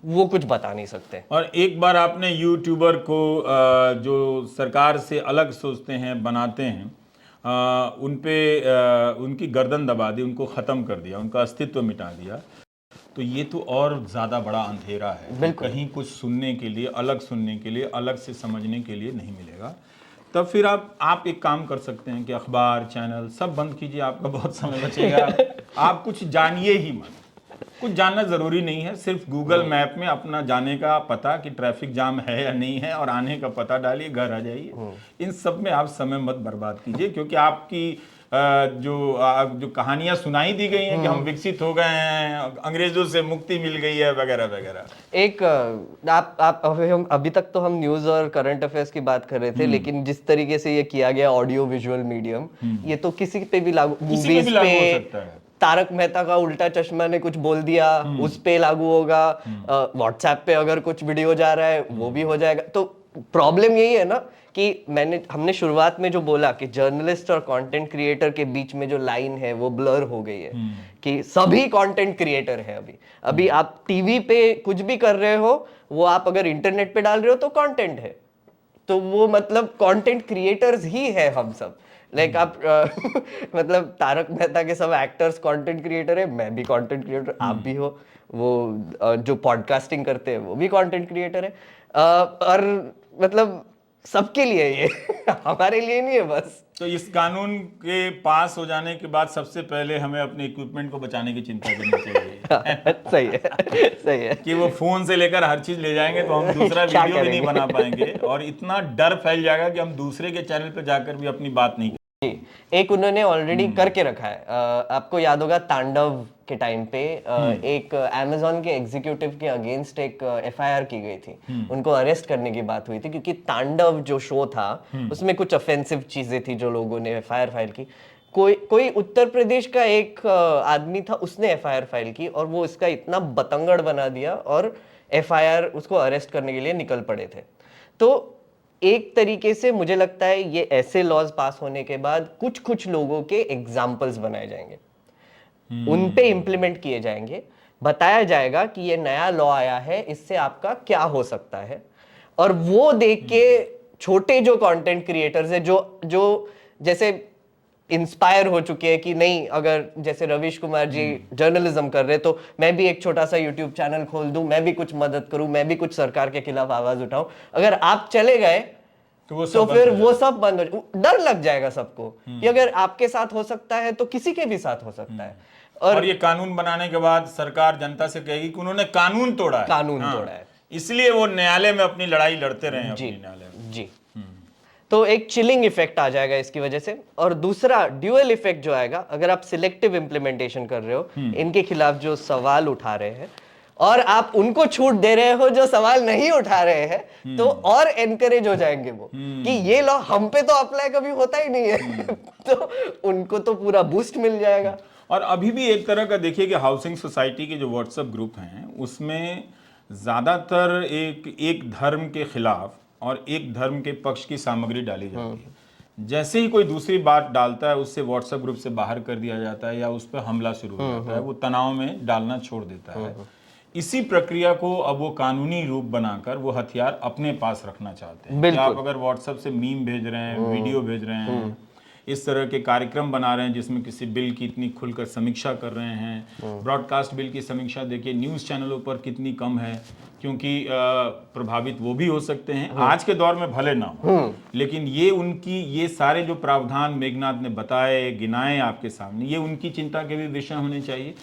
वो कुछ बता नहीं सकते। और एक बार आपने यूट्यूबर को जो सरकार से अलग सोचते हैं, बनाते हैं, उन पे उनकी गर्दन दबा दी, उनको खत्म कर दिया, उनका अस्तित्व मिटा दिया, तो ये तो और ज्यादा बड़ा अंधेरा है। कहीं कुछ सुनने के लिए, अलग सुनने के लिए, अलग से समझने के लिए नहीं मिलेगा। तब फिर आप एक काम कर सकते हैं कि अखबार, चैनल सब बंद कीजिए, आपका बहुत समय बचेगा। आप कुछ जानिए ही मत, कुछ जानना जरूरी नहीं है, सिर्फ गूगल मैप में अपना जाने का पता कि ट्रैफिक जाम है या नहीं है और आने का पता डालिए, घर आ जाइए। इन सब में आप समय मत बर्बाद कीजिए, क्योंकि आपकी जो कहानियां सुनाई दी गई हैं कि हम विकसित हो गए हैं, अंग्रेजों से मुक्ति मिल गई है, वगैरह वगैरह। एक आप अभी तक तो हम न्यूज और करंट अफेयर्स की बात कर रहे थे, लेकिन जिस तरीके से ये किया गया ऑडियो विजुअल मीडियम, ये तो किसी पे भी लागू, मूवीज पे तारक मेहता का उल्टा चश्मा ने कुछ बोल दिया उस पे लागू होगा, व्हाट्सएप पे अगर कुछ वीडियो जा रहा है वो भी हो जाएगा। तो प्रॉब्लम यही है ना कि हमने शुरुआत में जो बोला कि जर्नलिस्ट और कंटेंट क्रिएटर के बीच में जो लाइन है वो ब्लर हो गई है, कि सभी कंटेंट क्रिएटर है। अभी आप टीवी पे कुछ भी कर रहे हो, वो आप अगर इंटरनेट पे डाल रहे हो तो कंटेंट है, तो वो मतलब कंटेंट क्रिएटर्स ही है हम सब। लाइक आप मतलब तारक मेहता के सब एक्टर्स कंटेंट क्रिएटर है, मैं भी कंटेंट क्रिएटर, आप भी हो, वो जो पॉडकास्टिंग करते हैं वो भी कंटेंट क्रिएटर है। और मतलब सबके लिए ये हमारे लिए नहीं है बस। तो इस कानून के पास हो जाने के बाद सबसे पहले हमें अपने इक्विपमेंट को बचाने की चिंता करनी चाहिए। सही है, सही है कि वो फोन से लेकर हर चीज ले जाएंगे तो हम दूसरा वीडियो भी नहीं बना पाएंगे, और इतना डर फैल जाएगा कि हम दूसरे के चैनल पर जाकर भी अपनी बात नहीं। एक उन्होंने ऑलरेडी करके रखा है, आपको याद होगा तांडव के टाइम पे एक अमेज़न के एग्जीक्यूटिव के अगेंस्ट एक एफआईआर की गई थी, उनको अरेस्ट करने की बात हुई थी, क्योंकि तांडव जो शो था उसमें कुछ ऑफेंसिव चीजें थी जो लोगों ने एफआईआर फाइल की। कोई उत्तर प्रदेश का एक आदमी था, उसने एफआईआर फाइल की और वो इसका इतना बतंगड़ बना दिया और एफआईआर उसको अरेस्ट करने के लिए निकल पड़े थे। तो एक तरीके से मुझे लगता है ये ऐसे लॉज पास होने के बाद कुछ लोगों के एग्जाम्पल्स बनाए जाएंगे, उन पे इंप्लीमेंट किए जाएंगे, बताया जाएगा कि ये नया लॉ आया है, इससे आपका क्या हो सकता है। और वो देख के छोटे जो कंटेंट क्रिएटर्स है, जो जैसे इंस्पायर हो चुके हैं कि नहीं, अगर जैसे रवीश कुमार जी जर्नलिज्म कर रहे तो मैं भी एक छोटा सा यूट्यूब चैनल खोल दूं, मैं भी कुछ मदद करूं, मैं भी कुछ सरकार के खिलाफ आवाज उठाऊं। अगर आप चले गए तो फिर वो सब बंद हो, डर लग जाएगा सबको कि अगर आपके साथ हो सकता है तो किसी के भी साथ हो सकता है। और ये कानून बनाने के बाद सरकार जनता से कहेगी कि उन्होंने कानून तोड़ा है, तोड़ा है, इसलिए वो न्यायालय में अपनी लड़ाई लड़ते रहे अपनी न्यायालय में। जी। तो एक चिलिंग इफेक्ट आ जाएगा इसकी वजह से। और दूसरा ड्यूअल इफेक्ट जो आएगा, अगर आप सिलेक्टिव इंप्लीमेंटेशन कर रहे हो इनके खिलाफ जो सवाल उठा रहे हैं, और आप उनको छूट दे रहे हो जो सवाल नहीं उठा रहे हैं, तो और एनकरेज हो जाएंगे वो कि ये लॉ हम पे तो अप्लाई कभी होता ही नहीं है तो उनको तो पूरा बूस्ट मिल जाएगा। और अभी भी एक तरह का देखिए कि हाउसिंग सोसाइटी के जो व्हाट्सएप ग्रुप हैं उसमें ज़्यादातर एक धर्म के खिलाफ और एक धर्म के पक्ष की सामग्री डाली जाती है। जैसे ही कोई दूसरी बात डालता है उससे व्हाट्सएप ग्रुप से बाहर कर दिया जाता है या उस पर हमला शुरू हो जाता है, वो तनाव में डालना छोड़ देता है। इसी प्रक्रिया को अब वो कानूनी रूप बनाकर वो हथियार अपने पास रखना चाहते हैं कि आप अगर व्हाट्सएप से मीम भेज रहे हैं, वीडियो भेज रहे हैं, इस तरह के कार्यक्रम बना रहे हैं जिसमें किसी बिल की इतनी खुलकर समीक्षा कर रहे हैं, ब्रॉडकास्ट बिल की समीक्षा देखिए न्यूज़ चैनलों पर कितनी कम है, क्योंकि प्रभावित वो भी हो सकते हैं, आज के दौर में भले ना हो, लेकिन ये सारे जो प्रावधान मेघनाथ ने बताए, गिनाए आपके सामने, ये उनकी चिंता के भी विषय होने चाहिए।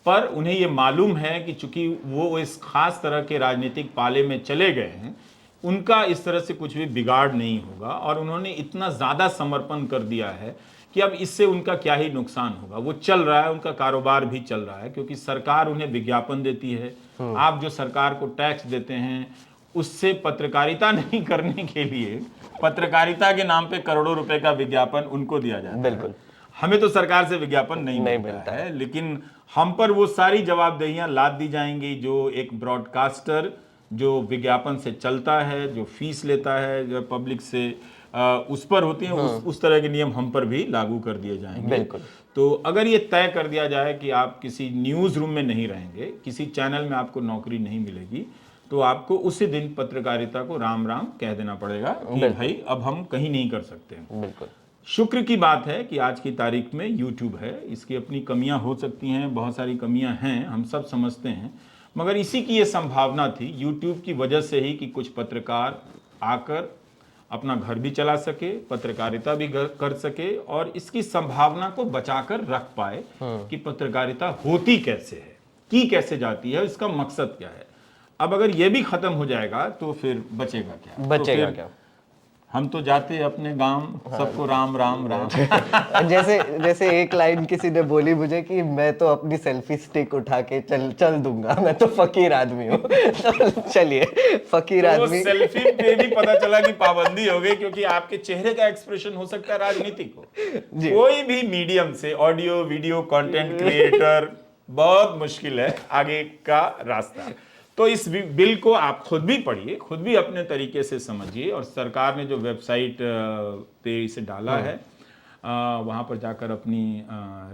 पर उन्हें ये मालूम है कि चूंकि वो इस खास तरह के राजनीतिक पाले में चले गए हैं, उनका इस तरह से कुछ भी बिगाड़ नहीं होगा, और उन्होंने इतना ज़्यादा समर्पण कर दिया है कि अब इससे उनका क्या ही नुकसान होगा। वो चल रहा है, उनका कारोबार भी चल रहा है, क्योंकि सरकार उन्हें विज्ञापन देती है। आप जो सरकार को टैक्स देते हैं उससे पत्रकारिता नहीं करने के लिए पत्रकारिता के नाम पे करोड़ों रुपए का विज्ञापन उनको दिया जाता है। बिल्कुल, हमें तो सरकार से विज्ञापन नहीं मिलता है, लेकिन हम पर वो सारी जवाबदेहियां लाद दी जाएंगी जो एक ब्रॉडकास्टर जो विज्ञापन से चलता है, जो फीस लेता है, जो पब्लिक से उस पर होती हैं, उस तरह के नियम हम पर भी लागू कर दिए जाएंगे। बिल्कुल। तो अगर ये तय कर दिया जाए कि आप किसी न्यूज़ रूम में नहीं रहेंगे, किसी चैनल में आपको नौकरी नहीं मिलेगी, तो आपको उसी दिन पत्रकारिता को राम राम कह देना पड़ेगा कि भाई अब हम कहीं नहीं कर सकते। बिल्कुल। शुक्र की बात है कि आज की तारीख में यूट्यूब है, इसकी अपनी कमियां हो सकती हैं, बहुत सारी कमियां हैं, हम सब समझते हैं, मगर इसी की ये संभावना थी यूट्यूब की वजह से ही कि कुछ पत्रकार आकर अपना घर भी चला सके, पत्रकारिता भी कर सके, और इसकी संभावना को बचाकर रख पाए कि पत्रकारिता होती कैसे है, की कैसे जाती है, इसका मकसद क्या है। अब अगर ये भी खत्म हो जाएगा तो फिर बचेगा क्या? बचेगा क्या? हम तो जाते अपने गांव, सबको राम राम राम जैसे एक लाइन किसी ने बोली मुझे कि मैं तो अपनी सेल्फी स्टिक उठा के चल दूंगा, मैं तो फकीर आदमी हूँ तो चलिए फकीर तो आदमी। सेल्फी पे भी पता चला कि पाबंदी हो गई, क्योंकि आपके चेहरे का एक्सप्रेशन हो सकता है राजनीतिक हो। कोई भी मीडियम से ऑडियो वीडियो कंटेंट क्रिएटर, बहुत मुश्किल है आगे का रास्ता। तो इस बिल को आप खुद भी पढ़िए, खुद भी अपने तरीके से समझिए, और सरकार ने जो वेबसाइट पे इसे डाला है वहाँ पर जाकर अपनी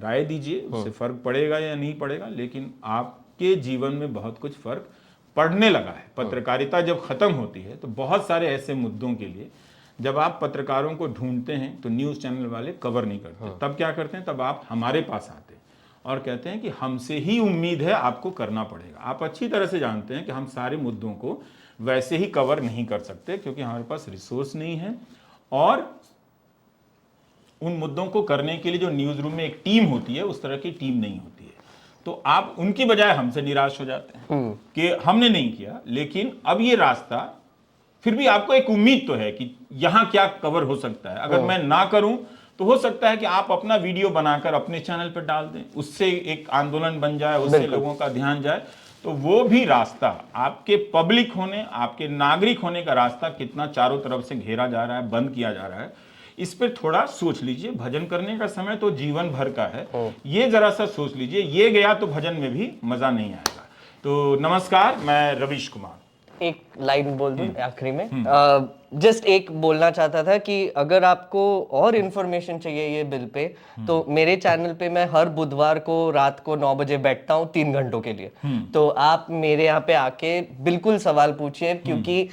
राय दीजिए। उससे फ़र्क पड़ेगा या नहीं पड़ेगा, लेकिन आपके जीवन में बहुत कुछ फ़र्क पड़ने लगा है। पत्रकारिता जब ख़त्म होती है तो बहुत सारे ऐसे मुद्दों के लिए जब आप पत्रकारों को ढूंढते हैं तो न्यूज़ चैनल वाले कवर नहीं करते। तब क्या करते हैं, तब आप हमारे पास आते हैं और कहते हैं कि हमसे ही उम्मीद है, आपको करना पड़ेगा। आप अच्छी तरह से जानते हैं कि हम सारे मुद्दों को वैसे ही कवर नहीं कर सकते, क्योंकि हमारे पास रिसोर्स नहीं है, और उन मुद्दों को करने के लिए जो न्यूज़ रूम में एक टीम होती है उस तरह की टीम नहीं होती है। तो आप उनकी बजाय हमसे निराश हो जाते हैं कि हमने नहीं किया। लेकिन अब ये रास्ता, फिर भी आपको एक उम्मीद तो है कि यहाँ क्या कवर हो सकता है। अगर मैं ना करूं तो हो सकता है कि आप अपना वीडियो बनाकर अपने चैनल पर डाल दें, उससे एक आंदोलन बन जाए, उससे लोगों का ध्यान जाए। तो वो भी रास्ता, आपके पब्लिक होने, आपके नागरिक होने का रास्ता कितना चारों तरफ से घेरा जा रहा है, बंद किया जा रहा है, इस पर थोड़ा सोच लीजिए। भजन करने का समय तो जीवन भर का है, ये जरा सा सोच लीजिए। ये गया तो भजन में भी मजा नहीं आएगा। तो नमस्कार, मैं रवीश कुमार। एक लाइन बोल दूं आखिरी में, जस्ट एक बोलना चाहता था कि अगर आपको और इन्फॉर्मेशन चाहिए ये बिल पे, तो मेरे चैनल पे मैं हर बुधवार को रात को 9 बजे बैठता हूँ 3 घंटों के लिए। तो आप मेरे यहाँ पे आके बिल्कुल सवाल पूछिए, क्योंकि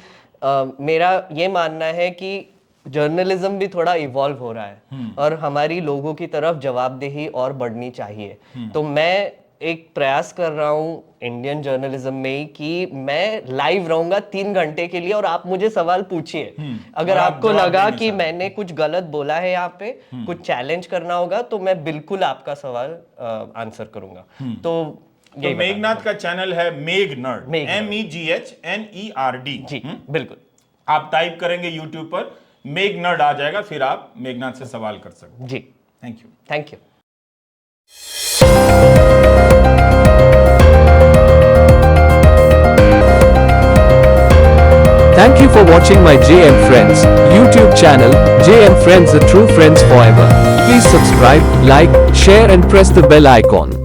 मेरा ये मानना है कि जर्नलिज्म भी थोड़ा इवॉल्व हो रहा है और हमारी लोगों की तरफ जवाबदेही और बढ़नी चाहिए। तो मैं एक प्रयास कर रहा हूँ इंडियन जर्नलिज्म में ही कि मैं लाइव रहूंगा 3 घंटे के लिए और आप मुझे सवाल पूछिए। अगर और आप आपको जवाब लगा देंगे कि सर। मैंने कुछ गलत बोला है यहाँ पे, कुछ चैलेंज करना होगा, तो मैं बिल्कुल आपका सवाल आंसर करूंगा। तो तो मेघनाथ का चैनल है मेघ नर्ड, मेघ नर्ड। MEGHNERD। जी बिल्कुल। आप टाइप करेंगे यूट्यूब पर मेघ नर्ड आ जाएगा, फिर आप मेघनाथ से सवाल कर सकते। जी thank you. Thank you. Thank you for watching my JM Friends YouTube channel, JM Friends, the true friends forever. Please subscribe, like, share and press the bell icon.